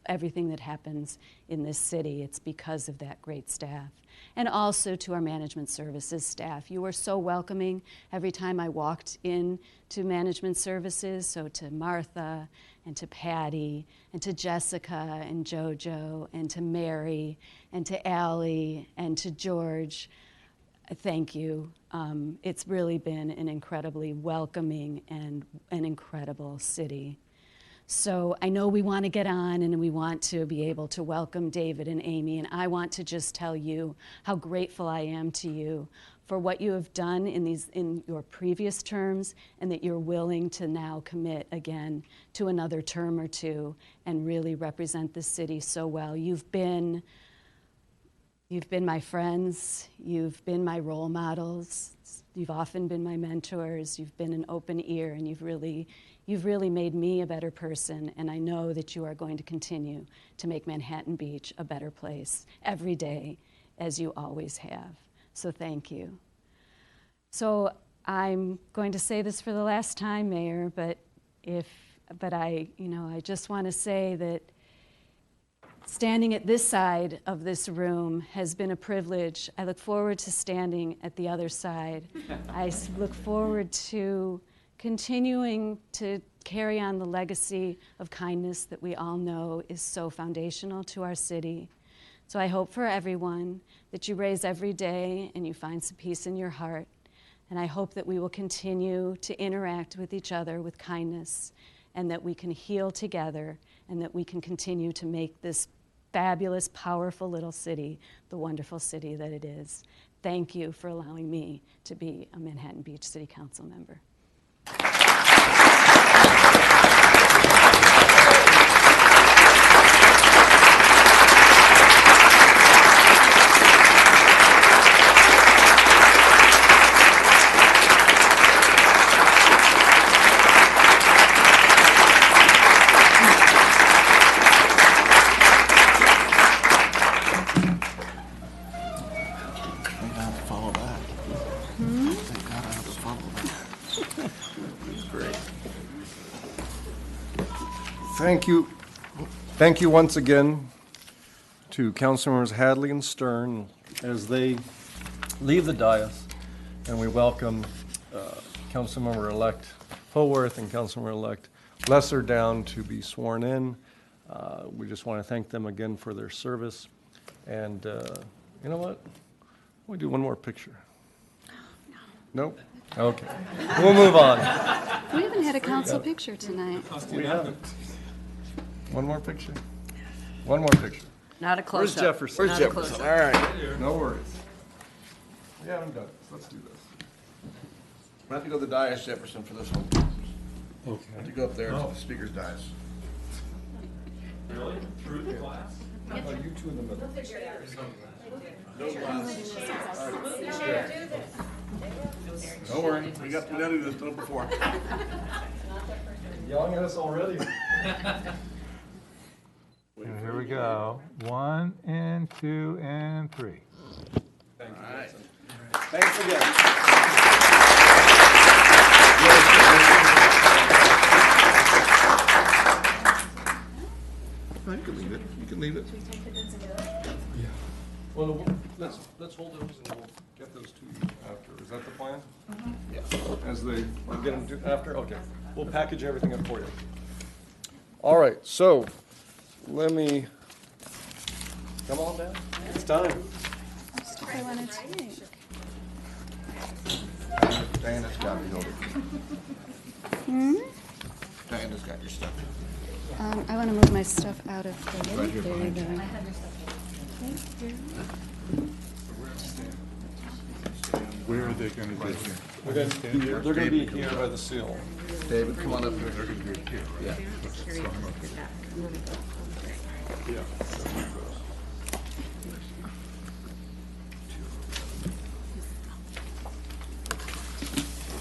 everything that happens in this city. It's because of that great staff. And also to our management services staff. You were so welcoming every time I walked in to management services, so to Martha and to Patty and to Jessica and JoJo and to Mary and to Allie and to George. Thank you. It's really been an incredibly welcoming and an incredible city. So I know we want to get on and we want to be able to welcome David and Amy, and I want to just tell you how grateful I am to you for what you have done in your previous terms, and that you're willing to now commit again to another term or two and really represent the city so well. You've been my friends, you've been my role models, you've often been my mentors, you've been an open ear, and you've really made me a better person, and I know that you are going to continue to make Manhattan Beach a better place every day, as you always have. So thank you. So I'm going to say this for the last time, Mayor, but I just want to say that Standing at this side of this room has been a privilege. I look forward to standing at the other side. I look forward to continuing to carry on the legacy of kindness that we all know is so foundational to our city. So I hope for everyone that you raise every day and you find some peace in your heart. And I hope that we will continue to interact with each other with kindness, and that we can heal together, and that we can continue to make this fabulous, powerful little city the wonderful city that it is. Thank you for allowing me to be a Manhattan Beach City Council member. Thank you once again to Councilmembers Hadley and Stern as they leave the dais, and we welcome Councilmember-elect Howorth and Councilmember-elect Lesser down to be sworn in. We just want to thank them again for their service. And you know what? We'll do one more picture. Nope? Okay. We'll move on. We haven't had a council picture tonight. We haven't. One more picture? One more picture. Not a close-up. Where's Jefferson? Where's Jefferson? All right. No worries. We haven't done this. Let's do this. We have to go to the dais, Jefferson, for this one. Okay. We have to go up there to the speaker's dais. Really? Through the glass? Oh, you two in the middle. No glass. Don't worry, we got to do this before. Yelling at us already. And here we go. 1 and 2 and 3. Thank you. All right. Thanks again. You can leave it. You can leave it. Yeah. Well, let's hold those and we'll get those to you after. Is that the plan? Yeah. As they get them after? Okay. We'll package everything up for you. All right. So let me come on down. It's time. I wanted to take. Diana's got it, Hildy. Diana's got your stuff. I want to move my stuff out of the way. Right here There you behind go. you. Thank you. Where are they going to be here? They're going to be here by the seal. David, come on up here. They're going to be here. Yeah. Yeah.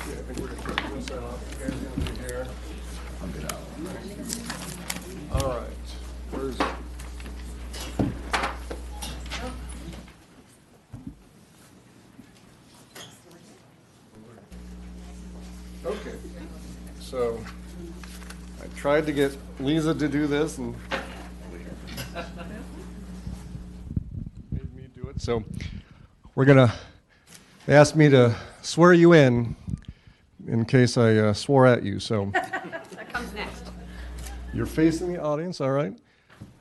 I think we're going to turn this out. You guys going to be here? I'll get out. All right. Where's it? Okay. So I tried to get Lisa to do this and made me do it. So they asked me to swear you in case I swore at you. So That comes next. you're facing the audience, all right?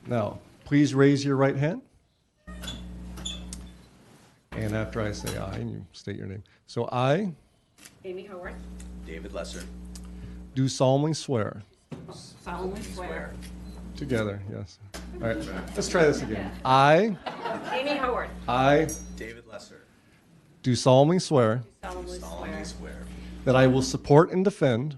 Now, please raise your right hand. And after I say aye, and you state your name. So I Amy Howorth, David Lesser. do solemnly swear. solemnly swear. Together, yes. All right, let's try this again. I Amy Howorth, David Lesser. do solemnly swear solemnly swear that I will support and defend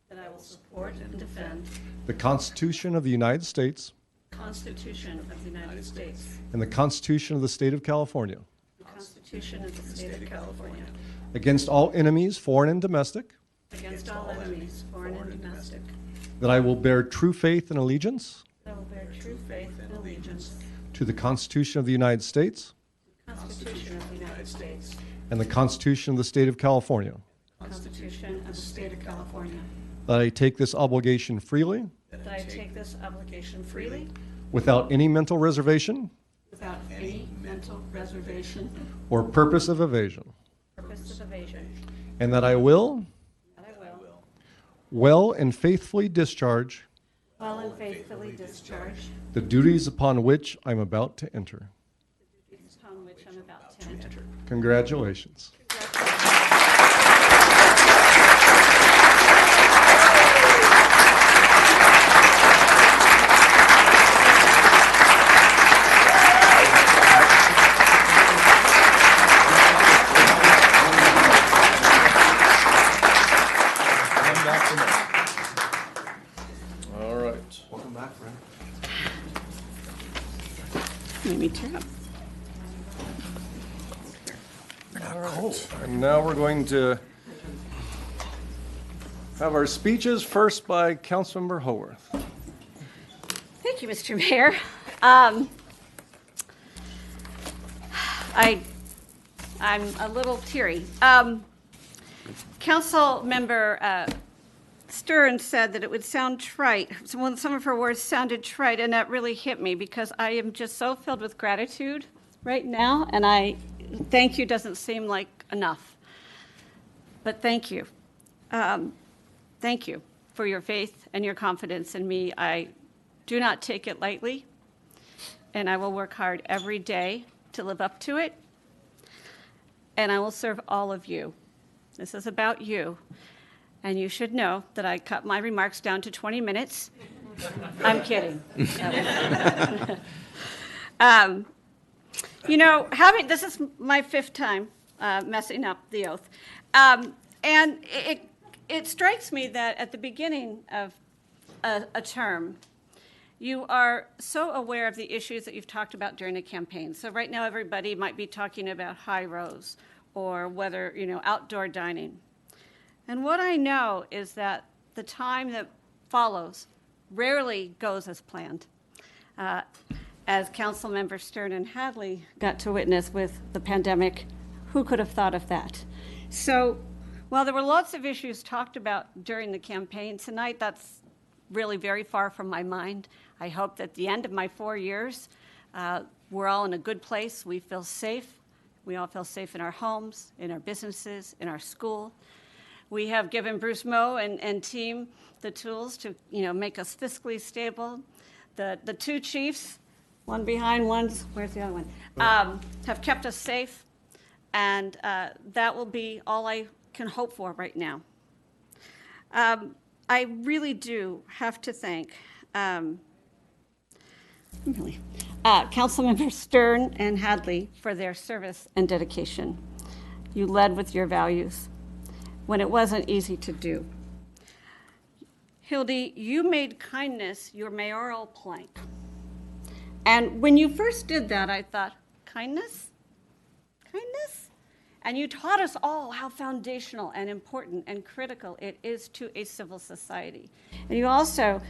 that I will support and defend the Constitution of the United States the Constitution of the United States, and the Constitution of the State of California the Constitution of the State of California, against all enemies, foreign and domestic, against all enemies, foreign and domestic, that I will bear true faith and allegiance that I will bear true faith and allegiance to the Constitution of the United States to the Constitution of the United States, and the Constitution of the State of California, the Constitution of the State of California, that I take this obligation freely that I take this obligation freely without any mental reservation without any mental reservation or purpose of evasion, and that I will well and faithfully discharge well and faithfully discharge the duties upon which I'm about to enter. the duties upon which I'm about to enter. Congratulations. All right. Welcome back, friend. Let me turn up. And now we're going to have our speeches, first by Councilmember Howorth. Thank you, Mr. Mayor. I'm a little teary. Councilmember Stern said that it would sound trite. Some of her words sounded trite, and that really hit me because I am just so filled with gratitude right now, and thank you doesn't seem like enough. But thank you. Thank you for your faith and your confidence in me. I do not take it lightly, and I will work hard every day to live up to it, and I will serve all of you. This is about you, and you should know that I cut my remarks down to 20 minutes. I'm kidding. You know, this is my 5th time messing up the oath, and it strikes me that at the beginning of a term, you are so aware of the issues that you've talked about during the campaign. So right now, everybody might be talking about high rows or whether, outdoor dining. And what I know is that the time that follows rarely goes as planned. As Councilmember Stern and Hadley got to witness with the pandemic, who could have thought of that? So while there were lots of issues talked about during the campaign, tonight that's really very far from my mind. I hope that at the end of my 4 years, we're all in a good place. We feel safe. We all feel safe in our homes, in our businesses, in our school. We have given Bruce Moe and team the tools to, make us fiscally stable. The 2 chiefs, one behind one's, where's the other one, have kept us safe, and that will be all I can hope for right now. I really do have to thank Councilmember Stern and Hadley for their service and dedication. You led with your values when it wasn't easy to do. Hildy, you made kindness your mayoral plank. And when you first did that, I thought, kindness? Kindness? And you taught us all how foundational and important and critical it is to a civil society. And you also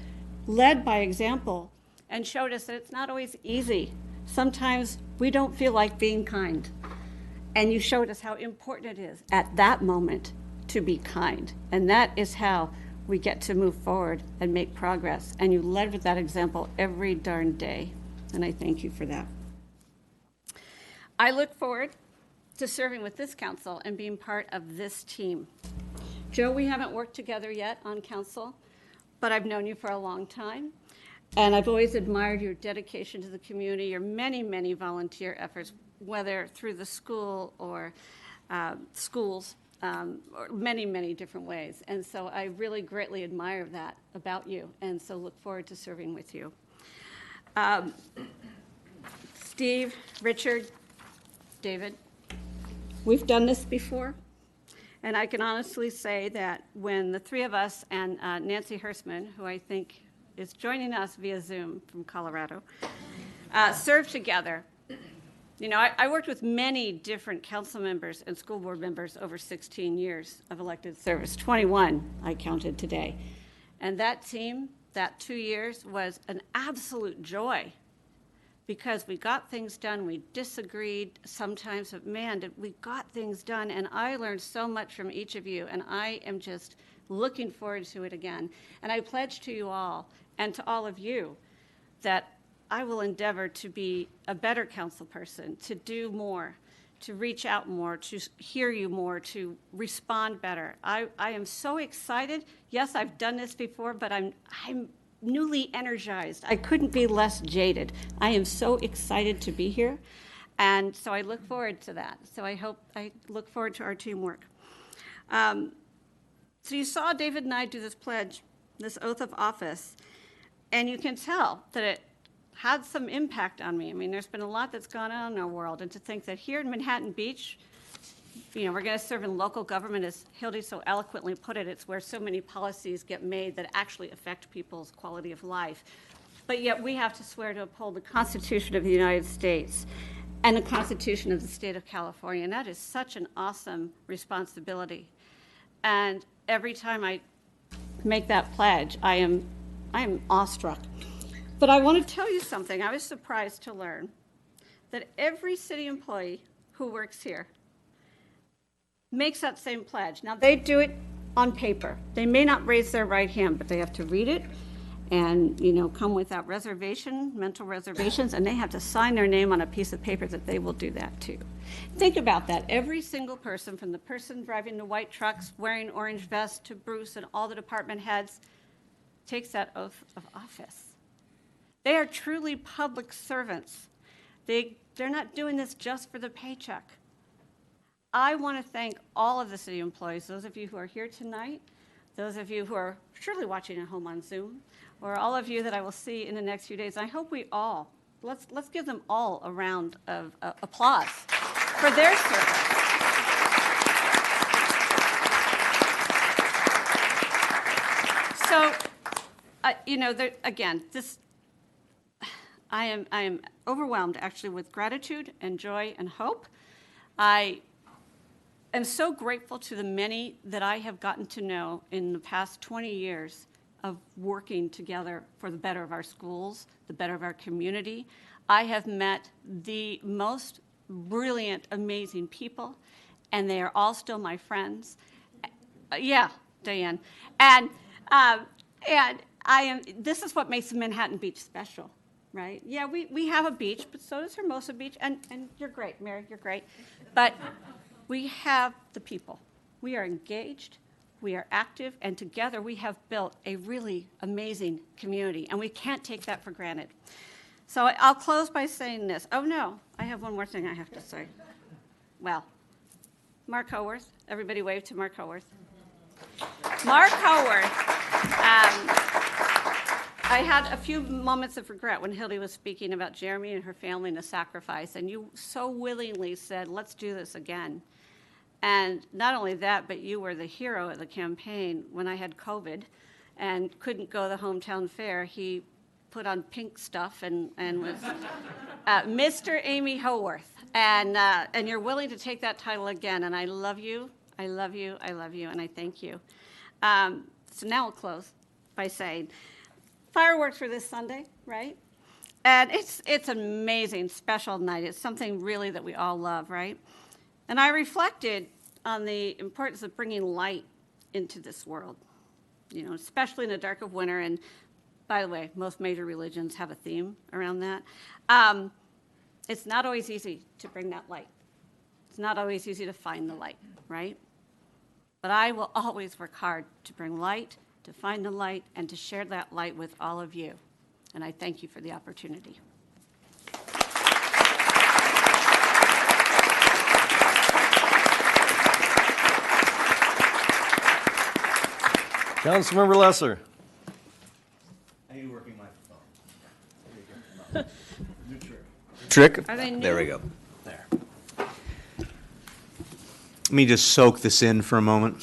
led by example and showed us that it's not always easy. Sometimes we don't feel like being kind. And you showed us how important it is at that moment to be kind. And that is how we get to move forward and make progress. And you led with that example every darn day. And I thank you for that. I look forward to serving with this council and being part of this team. Joe, we haven't worked together yet on council, but I've known you for a long time. And I've always admired your dedication to the community, your many, many volunteer efforts, whether through the school or schools, or many, many different ways. And so I really greatly admire that about you, and so look forward to serving with you. Steve, Richard, David, we've done this before, and I can honestly say that when the 3 of us and Nancy Hersman, who I think is joining us via Zoom from Colorado, served together. I worked with many different council members and school board members over 16 years of elected service, 21 I counted today. And that team, that 2 years, was an absolute joy because we got things done. We disagreed sometimes, but man, we got things done. And I learned so much from each of you, and I am just looking forward to it again. And I pledge to you all and to all of you that I will endeavor to be a better council person, to do more, to reach out more, to hear you more, to respond better. I am so excited. Yes, I've done this before, but I'm newly energized. I couldn't be less jaded. I am so excited to be here. And so I look forward to that. So I look forward to our teamwork. So you saw David and I do this pledge, this oath of office, and you can tell that it had some impact on me. I mean, there's been a lot that's gone on in our world, and to think that here in Manhattan Beach, you know, we're going to serve in local government, as Hildy so eloquently put it, it's where so many policies get made that actually affect people's quality of life. But yet we have to swear to uphold the Constitution of the United States and the Constitution of the state of California, and that is such an awesome responsibility. And every time I make that pledge, I am awestruck. But I want to tell you something. I was surprised to learn that every city employee who works here makes that same pledge. Now, they do it on paper. They may not raise their right hand, but they have to read it and, you know, come without reservation, mental reservations, and they have to sign their name on a piece of paper that they will do that too. Think about that. Every single person, from the person driving the white trucks, wearing orange vests, to Bruce and all the department heads, takes that oath of office. They are truly public servants. They're not doing this just for the paycheck. I want to thank all of the city employees, those of you who are here tonight, those of you who are surely watching at home on Zoom, or all of you that I will see in the next few days. I hope we all, let's give them all a round of applause for their service. So, you know, again, I am overwhelmed actually with gratitude and joy and hope. I am so grateful to the many that I have gotten to know in the past 20 years of working together for the better of our schools, the better of our community. I have met the most brilliant, amazing people, and they are all still my friends. Yeah, Diane. And this is what makes Manhattan Beach special, right? Yeah, we have a beach, but so does Hermosa Beach, and you're great, Mary, you're great. But we have the people. We are engaged, we are active, and together we have built a really amazing community, and we can't take that for granted. So I'll close by saying this. Oh no, I have one more thing I have to say. Well, Mark Howorth, everybody wave to Mark Howorth. Mark Howorth, I had a few moments of regret when Hildy was speaking about Jeremy and her family and the sacrifice, and you so willingly said, let's do this again. And not only that, but you were the hero of the campaign. When I had COVID and couldn't go to the hometown fair, he put on pink stuff and was Mr. Amy Howorth. And you're willing to take that title again, and I love you, I love you, I love you, and I thank you. So now I'll close by saying, fireworks for this Sunday, right? And it's an amazing, special night. It's something really that we all love, right? And I reflected on the importance of bringing light into this world, you know, especially in the dark of winter. And by the way, most major religions have a theme around that. It's not always easy to bring that light. It's not always easy to find the light, right? But I will always work hard to bring light, to find the light, and to share that light with all of you. And I thank you for the opportunity. Councilmember Lesser. I need working microphone. New trick. Are they new? There we go. There. Let me just soak this in for a moment.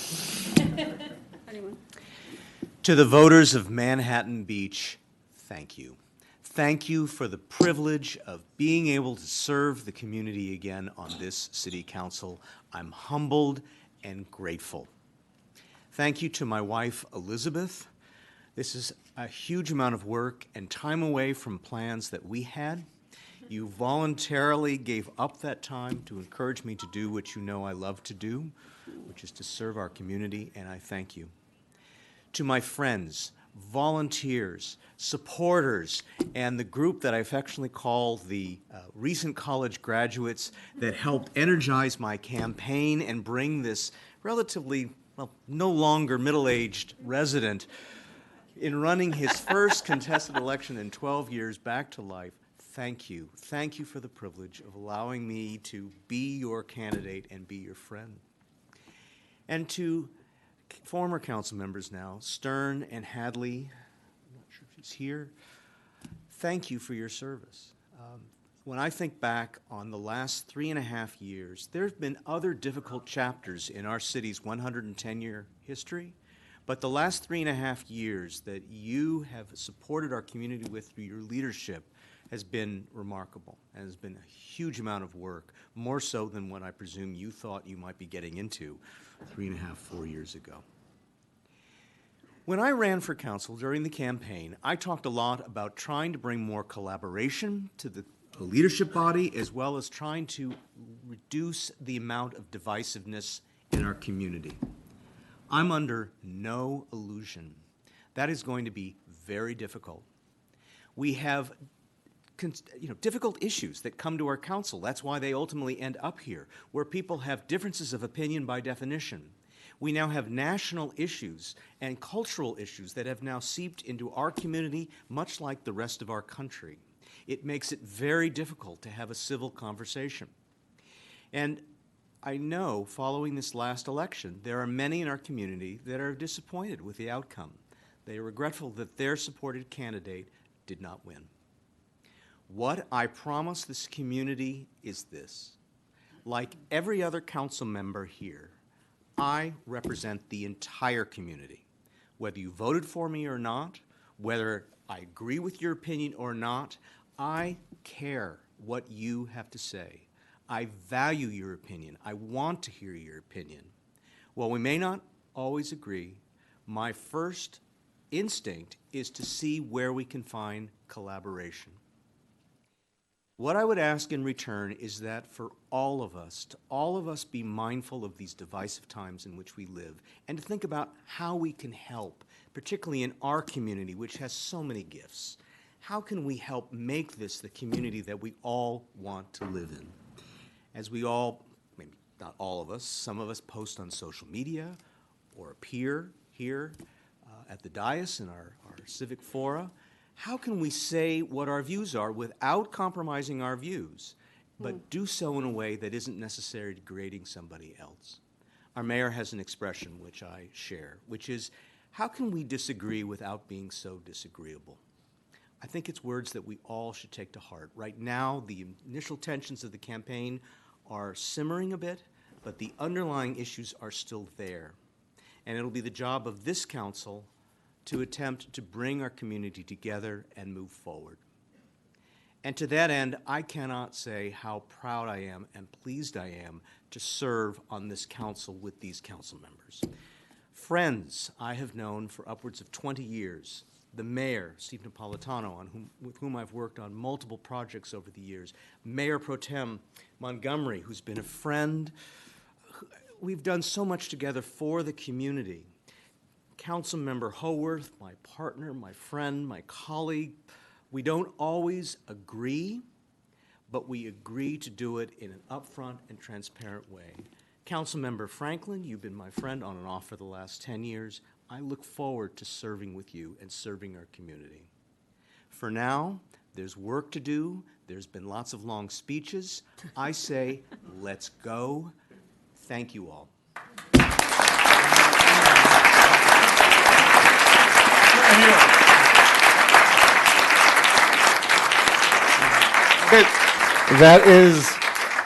To the voters of Manhattan Beach, thank you. Thank you for the privilege of being able to serve the community again on this city council. I'm humbled and grateful. Thank you to my wife, Elizabeth. This is a huge amount of work and time away from plans that we had. You voluntarily gave up that time to encourage me to do what you know I love to do, which is to serve our community, and I thank you. To my friends, volunteers, supporters, and the group that I affectionately call the recent college graduates that helped energize my campaign and bring this relatively, well, no longer middle-aged resident in running his first contested election in 12 years back to life. Thank you. Thank you for the privilege of allowing me to be your candidate and be your friend. And to former council members now, Stern and Hadley, I'm not sure if he's here, thank you for your service. When I think back on the last 3.5 years, there have been other difficult chapters in our city's 110-year history, but the last 3.5 years that you have supported our community with through your leadership has been remarkable and has been a huge amount of work, more so than what I presume you thought you might be getting into 3.5, 4 years ago. When I ran for council during the campaign, I talked a lot about trying to bring more collaboration to the leadership body, as well as trying to reduce the amount of divisiveness in our community. I'm under no illusion that is going to be very difficult. We have difficult issues that come to our council. That's why they ultimately end up here, where people have differences of opinion by definition. We now have national issues and cultural issues that have now seeped into our community, much like the rest of our country. It makes it very difficult to have a civil conversation. And I know, following this last election, there are many in our community that are disappointed with the outcome. They are regretful that their supported candidate did not win. What I promise this community is this. Like every other council member here, I represent the entire community. Whether you voted for me or not, whether I agree with your opinion or not, I care what you have to say. I value your opinion. I want to hear your opinion. While we may not always agree, my first instinct is to see where we can find collaboration. What I would ask in return is that for all of us be mindful of these divisive times in which we live, and to think about how we can help, particularly in our community, which has so many gifts. How can we help make this the community that we all want to live in? As we all, maybe not all of us, some of us post on social media or appear here at the dais in our civic fora, how can we say what our views are without compromising our views, but do so in a way that isn't necessarily degrading somebody else? Our mayor has an expression which I share, which is, how can we disagree without being so disagreeable? I think it's words that we all should take to heart. Right now, the initial tensions of the campaign are simmering a bit, but the underlying issues are still there. And it'll be the job of this council to attempt to bring our community together and move forward. And to that end, I cannot say how proud I am and pleased I am to serve on this council with these council members. Friends I have known for upwards of 20 years. The mayor, Steve Napolitano, with whom I've worked on multiple projects over the years. Mayor Pro Tem Montgomery, who's been a friend. We've done so much together for the community. Councilmember Howorth, my partner, my friend, my colleague. We don't always agree, but we agree to do it in an upfront and transparent way. Councilmember Franklin, you've been my friend on and off for the last 10 years. I look forward to serving with you and serving our community. For now, there's work to do. There's been lots of long speeches. I say, let's go. Thank you all.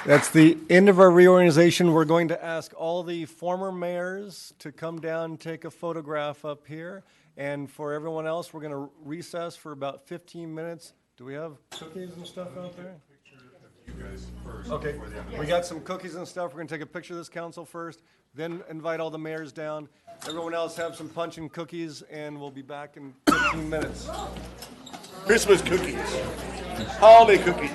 That's the end of our reorganization. We're going to ask all the former mayors to come down and take a photograph up here. And for everyone else, we're going to recess for about 15 minutes. Do we have cookies and stuff out there? You guys first. Okay, we got some cookies and stuff. We're going to take a picture of this council first, then invite all the mayors down. Everyone else have some punch and cookies, and we'll be back in 15 minutes. Christmas cookies. Holiday cookies.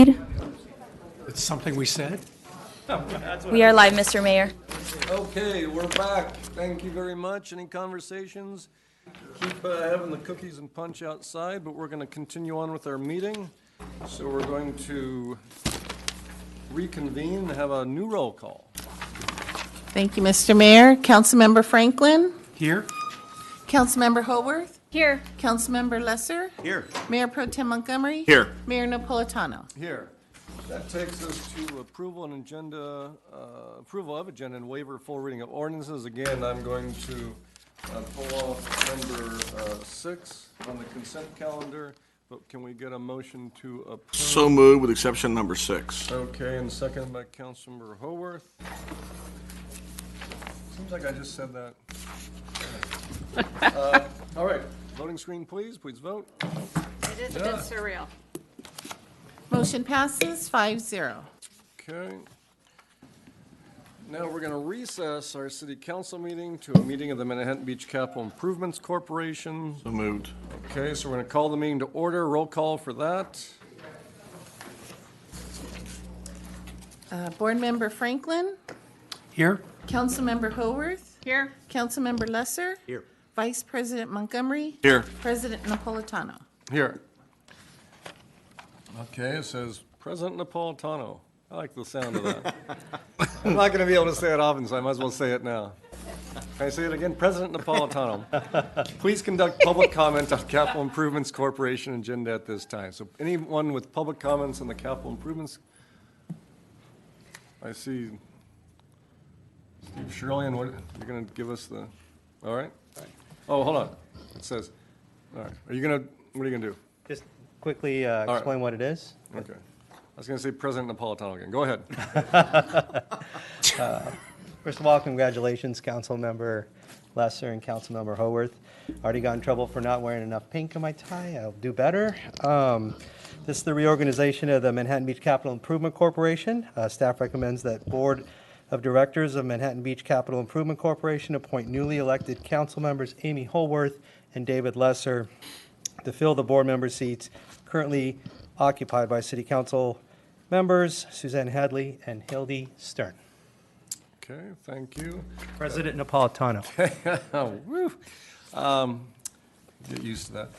proceed? It's something we said. We are live, Mr. Mayor. Okay, we're back. Thank you very much. Any conversations? Keep having the cookies and punch outside, but we're going to continue on with our meeting. So we're going to reconvene and have a new roll call. Thank you, Mr. Mayor. Councilmember Franklin. Here. Councilmember Howorth. Here. Councilmember Lesser. Here. Mayor Pro Tem Montgomery. Here. Mayor Napolitano. Here. That takes us to approval of agenda and waiver full reading of ordinances. Again, I'm going to pull off number 6 on the consent calendar, but can we get a motion to approve? So moved with exception number 6. Okay, and second by Councilmember Howorth. Seems like I just said that. All right, voting screen, please. Please vote. It is a bit surreal. Motion passes 5-0. Okay. Now we're going to recess our city council meeting to a meeting of the Manhattan Beach Capital Improvements Corporation. So moved. Okay, so we're going to call the meeting to order. Roll call for that. Board Member Franklin. Here. Councilmember Howorth. Here. Councilmember Lesser. Here. Vice President Montgomery. Here. President Napolitano. Here. Okay, it says President Napolitano. I like the sound of that. I'm not going to be able to say it often, so I might as well say it now. Can I say it again? President Napolitano. Please conduct public comment on Capital Improvements Corporation agenda at this time. So anyone with public comments on the capital improvements? I see Steve Shirley, and what, you're going to give us the, all right? Oh, hold on. It says, all right. Are you going to, what are you going to do? Just quickly explain what it is. Okay. I was going to say President Napolitano again. Go ahead. First of all, congratulations, Councilmember Lesser and Councilmember Howorth. Already got in trouble for not wearing enough pink in my tie. I'll do better. This is the reorganization of the Manhattan Beach Capital Improvement Corporation. Staff recommends that Board of Directors of Manhattan Beach Capital Improvement Corporation appoint newly elected council members Amy Howorth and David Lesser to fill the board member seats currently occupied by City Council members Suzanne Hadley and Hildy Stern. Okay, thank you. President Napolitano. Woo. Get used to that.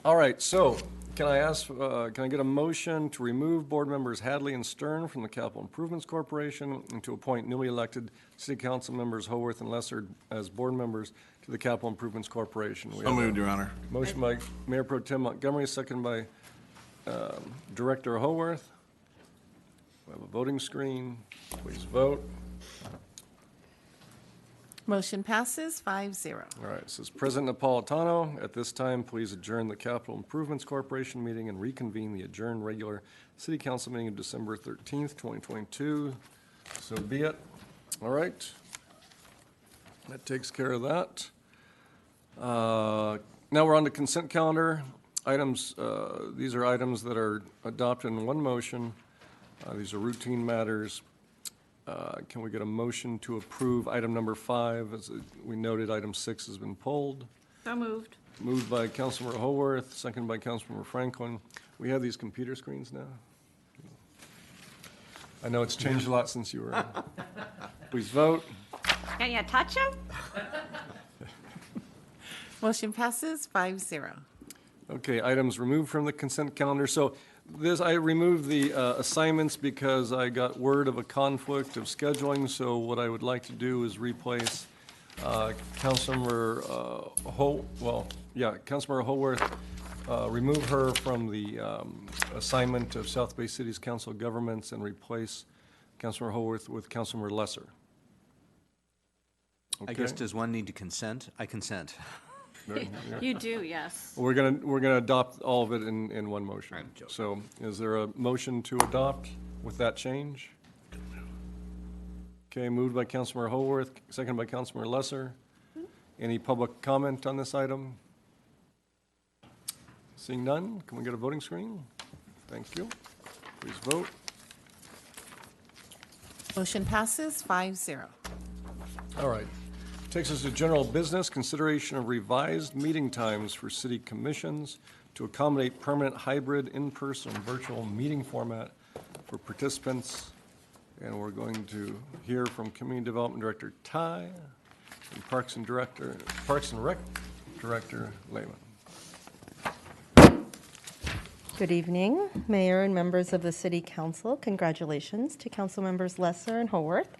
All right, so can I ask, can I get a motion to remove board members Hadley and Stern from the Capital Improvements Corporation and to appoint newly elected City Council members Howorth and Lesser as board members to the Capital Improvements Corporation? So moved, Your Honor. Motion by Mayor Pro Tem Montgomery, second by Director Howorth. We have a voting screen. Please vote. Motion passes 5-0. All right, it says President Napolitano, at this time, please adjourn the Capital Improvements Corporation meeting and reconvene the adjourned regular City Council meeting of December 13th, 2022. So be it. All right. That takes care of that. Now we're on the consent calendar. Items, these are items that are adopted in one motion. These are routine matters. Can we get a motion to approve item number 5? As we noted, item 6 has been pulled. So moved. Moved by Councilmember Howorth, second by Councilmember Franklin. We have these computer screens now. I know it's changed a lot since you were in. Please vote. Can you touch him? Motion passes 5-0. Okay, items removed from the consent calendar. So this, I removed the assignments because I got word of a conflict of scheduling. So what I would like to do is replace Councilmember Councilmember Howorth, remove her from the assignment of South Bay City's Council of Governments and replace Councilmember Howorth with Councilmember Lesser. Okay. I guess, does one need to consent? I consent. You do, yes. We're gonna adopt all of it in one motion. So is there a motion to adopt with that change? Okay, moved by Councilmember Howorth, second by Councilmember Lesser. Any public comment on this item? Seeing none, can we get a voting screen? Thank you. Please vote. Motion passes 5-0. All right. Takes us to general business, consideration of revised meeting times for city commissions. to accommodate permanent hybrid in-person and virtual meeting format for participants. And we're going to hear from Community Development Director Ty and Parks and Rec Director Lehman. Good evening, Mayor and members of the City Council. Congratulations to Council Members Lesser and Howorth.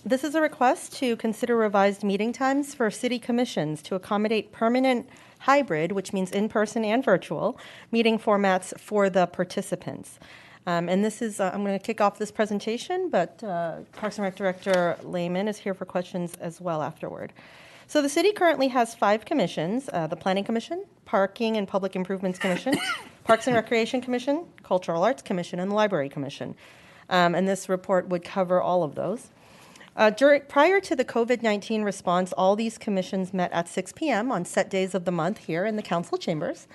This is a request to consider revised meeting times for city commissions to accommodate permanent hybrid, which means in-person and virtual, meeting formats for the participants. And this is, I'm going to kick off this presentation, but Parks and Rec Director Lehman is here for questions as well afterward. So the city currently has 5 commissions, the Planning Commission, Parking and Public Improvements Commission, Parks and Recreation Commission, Cultural Arts Commission, and the Library Commission. And this report would cover all of those. Prior to the COVID-19 response, all these commissions met at 6 p.m. on set days of the month here in the council chambers.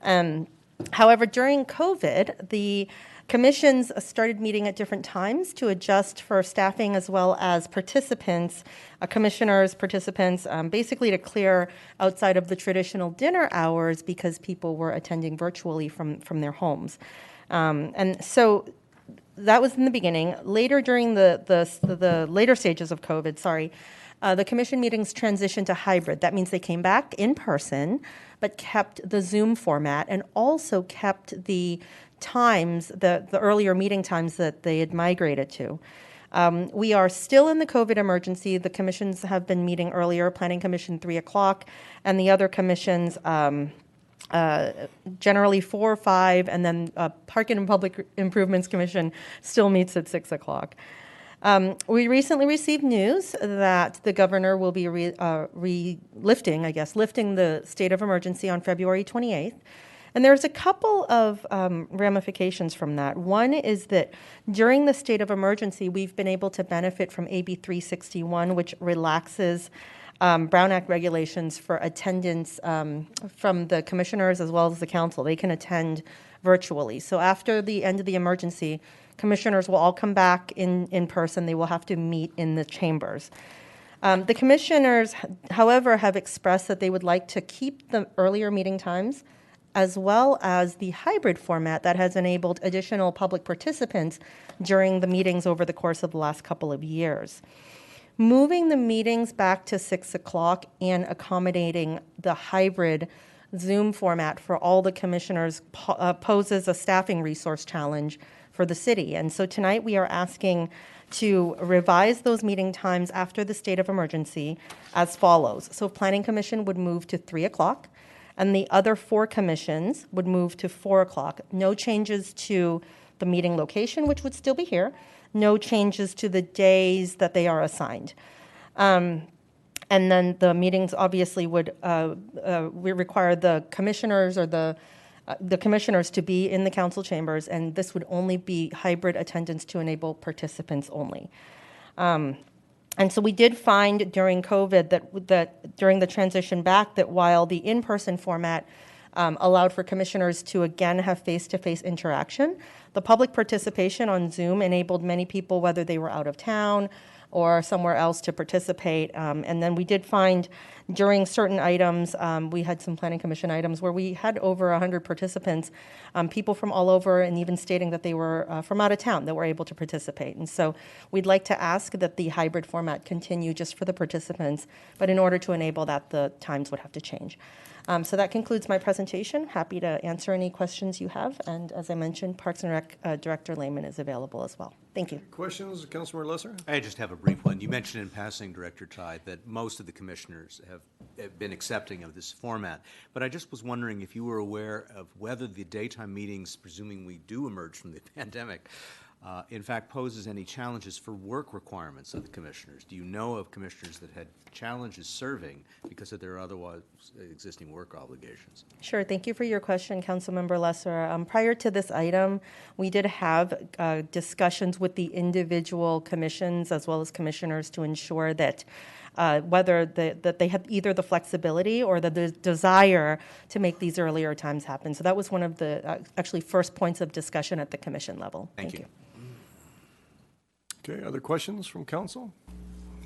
However, during COVID, the commissions started meeting at different times to adjust for staffing as well as participants, commissioners, participants, basically to clear outside of the traditional dinner hours because people were attending virtually from their homes. And so that was in the beginning. Later during the later stages of COVID, the commission meetings transitioned to hybrid. That means they came back in person, but kept the Zoom format and also kept the times, the earlier meeting times that they had migrated to. We are still in the COVID emergency. The commissions have been meeting earlier, Planning Commission 3 o'clock, and the other commissions generally 4 or 5, and then Parking and Public Improvements Commission still meets at 6 o'clock. We recently received news that the governor will be lifting the state of emergency on February 28th. And there's a couple of ramifications from that. One is that during the state of emergency, we've been able to benefit from AB 361, which relaxes Brown Act regulations for attendance from the commissioners as well as the council. They can attend virtually. So after the end of the emergency, commissioners will all come back in person. They will have to meet in the chambers. The commissioners, however, have expressed that they would like to keep the earlier meeting times as well as the hybrid format that has enabled additional public participants during the meetings over the course of the last couple of years. Moving the meetings back to 6 o'clock and accommodating the hybrid Zoom format for all the commissioners poses a staffing resource challenge for the city. And so tonight we are asking to revise those meeting times after the state of emergency as follows. So Planning Commission would move to 3 o'clock, and the other 4 commissions would move to 4 o'clock. No changes to the meeting location, which would still be here. No changes to the days that they are assigned. And then the meetings obviously would require the commissioners or the commissioners to be in the council chambers, and this would only be hybrid attendance to enable participants only. And so we did find during COVID that during the transition back that while the in-person format allowed for commissioners to again have face-to-face interaction, the public participation on Zoom enabled many people, whether they were out of town or somewhere else, to participate. And then we did find during certain items, we had some Planning Commission items where we had over 100 participants, people from all over, and even stating that they were from out of town that were able to participate. And so we'd like to ask that the hybrid format continue just for the participants, but in order to enable that, the times would have to change. So that concludes my presentation. Happy to answer any questions you have. And as I mentioned, Parks and Rec Director Lehman is available as well. Thank you. Questions, Councilmember Lesser? I just have a brief one. You mentioned in passing, Director Ty, that most of the commissioners have been accepting of this format. But I just was wondering if you were aware of whether the daytime meetings, presuming we do emerge from the pandemic, in fact poses any challenges for work requirements of the commissioners. Do you know of commissioners that had challenges serving because of their otherwise existing work obligations? Sure. Thank you for your question, Councilmember Lesser. Prior to this item, we did have discussions with the individual commissions as well as commissioners to ensure that whether that they had either the flexibility or the desire to make these earlier times happen. So that was one of the actually first points of discussion at the commission level. Thank you. Okay, other questions from council?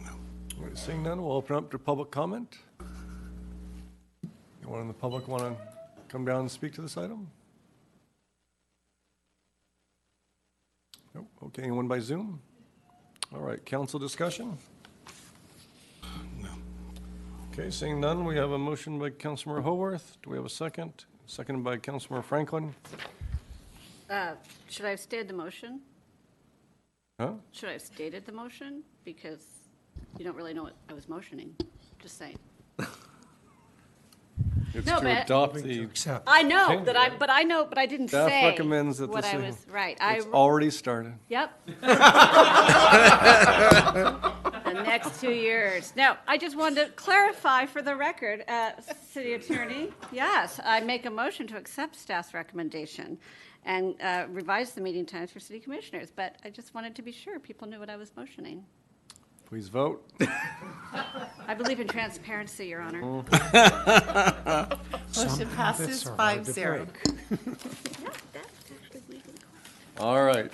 No. All right, seeing none, we'll open up to public comment. Anyone in the public want to come down and speak to this item? Nope. Okay, anyone by Zoom? All right, council discussion? No. Okay, seeing none, we have a motion by Councilmember Howorth. Do we have a second? Seconded by Councilmember Franklin. Should I have stated the motion? Huh? Should I have stated the motion? Because you don't really know what I was motioning. Just saying. It's No, to but- adopt the. I know change, that right? but I know, but I didn't Staff say recommends that what the I city- was, right. It's already started. Yep. The next 2 years. Now, I just wanted to clarify for the record, City Attorney, yes, I make a motion to accept staff's recommendation and revise the meeting times for city commissioners, but I just wanted to be sure people knew what I was motioning. Please vote. I believe in transparency, Your Honor. Motion passes 5-0. All right.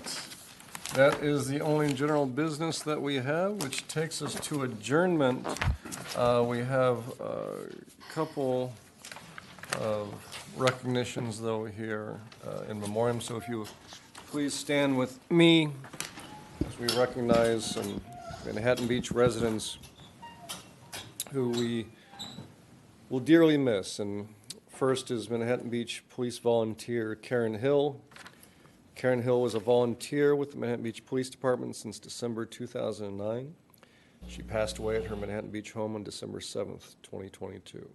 That is the only general business that we have, which takes us to adjournment. We have a couple of recognitions, though, here in memoriam. So if you please stand with me as we recognize some Manhattan Beach residents who we will dearly miss. And first is Manhattan Beach Police Volunteer Karen Hill. Karen Hill was a volunteer with the Manhattan Beach Police Department since December 2009. She passed away at her Manhattan Beach home on December 7th, 2022.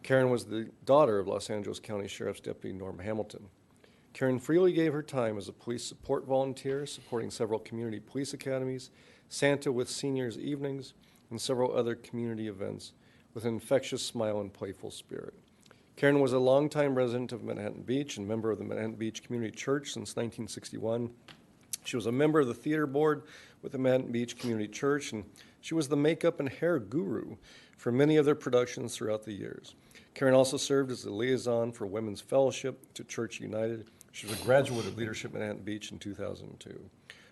Karen was the daughter of Los Angeles County Sheriff's Deputy Norm Hamilton. Karen freely gave her time as a police support volunteer, supporting several community police academies, Santa with Seniors Evenings, and several other community events with an infectious smile and playful spirit. Karen was a longtime resident of Manhattan Beach and member of the Manhattan Beach Community Church since 1961. She was a member of the theater board with the Manhattan Beach Community Church, and she was the makeup and hair guru for many of their productions throughout the years. Karen also served as the liaison for Women's Fellowship to Church United. She was a graduate of Leadership Manhattan Beach in 2002.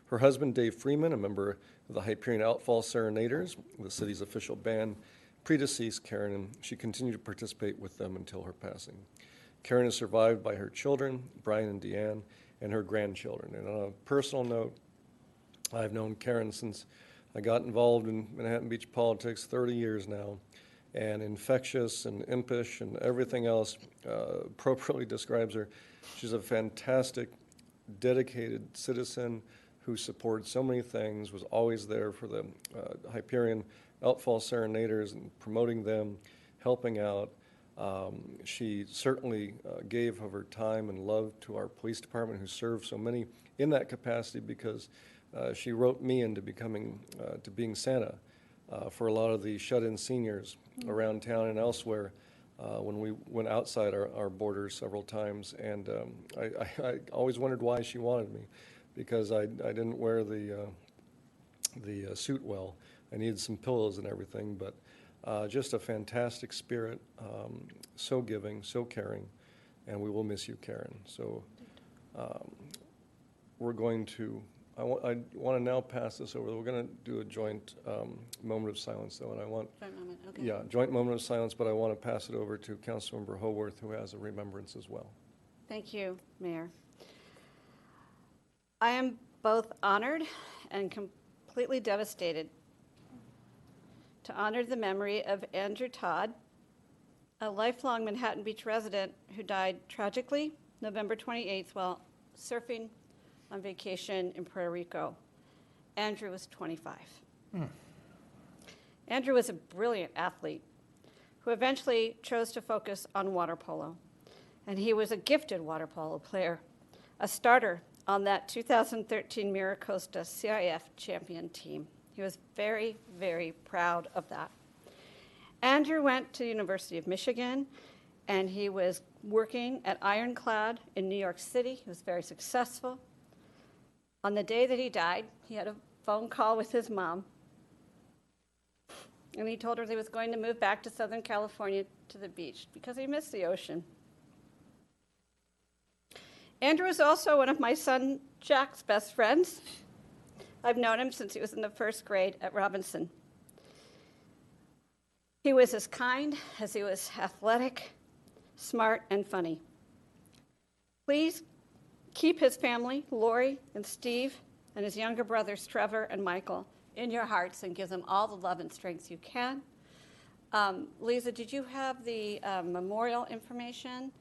Her husband, Dave Freeman, a member of the Hyperion Outfall Serenaders, the city's official band, predeceased Karen, and she continued to participate with them until her passing. Karen is survived by her children, Brian and Deanne, and her grandchildren. And on a personal note, I've known Karen since I got involved in Manhattan Beach politics 30 years now, and infectious and impish and everything else appropriately describes her. She's a fantastic, dedicated citizen who supported so many things, was always there for the Hyperion Outfall Serenaders and promoting them, helping out. She certainly gave of her time and love to our police department, who served so many in that capacity, because she wrote me into becoming, to being Santa for a lot of the shut-in seniors around town and elsewhere when we went outside our borders several times. And I always wondered why she wanted me, because I didn't wear the suit well. I needed some pillows and everything, but just a fantastic spirit, so giving, so caring, and we will miss you, Karen. So we're going to, I want to now pass this over. We're going to do a joint moment of silence, though, and I want, Joint moment, okay. yeah, joint moment of silence, but I want to pass it over to Councilmember Howorth, who has a remembrance as well. Thank you, Mayor. I am both honored and completely devastated to honor the memory of Andrew Todd, a lifelong Manhattan Beach resident who died tragically November 28th while surfing on vacation in Puerto Rico. Andrew was 25. Andrew was a brilliant athlete who eventually chose to focus on water polo. And he was a gifted water polo player, a starter on that 2013 Miracosta CIF champion team. He was very, very proud of that. Andrew went to the University of Michigan, and he was working at Ironclad in New York City. He was very successful. On the day that he died, he had a phone call with his mom, and he told her he was going to move back to Southern California to the beach because he missed the ocean. Andrew is also one of my son Jack's best friends. I've known him since he was in the first grade at Robinson. He was as kind as he was athletic, smart, and funny. Please keep his family, Lori and Steve, and his younger brothers, Trevor and Michael, in your hearts and give them all the love and strength you can. Lisa, did you have the memorial information?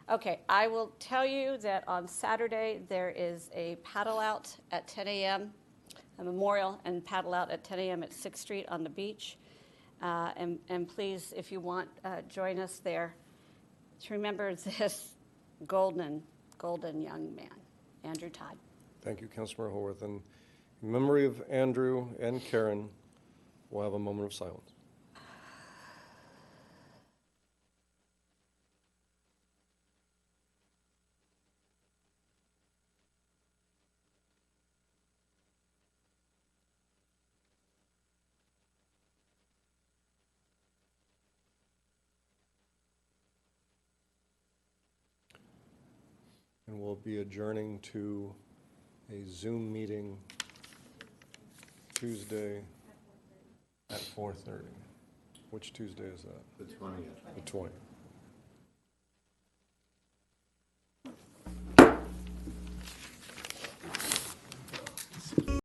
Okay, I will tell you that on Saturday there is a paddle out at 10 a.m., a memorial and paddle out at 10 a.m. at 6th Street on the beach. And please, if you want, join us there to remember this golden young man, Andrew Todd. Thank you, Councilmember Howorth. And in memory of Andrew and Karen, we'll have a moment of silence. And we'll be adjourning to a Zoom meeting Tuesday at 4:30. Which Tuesday is that? The 20th. The 20th.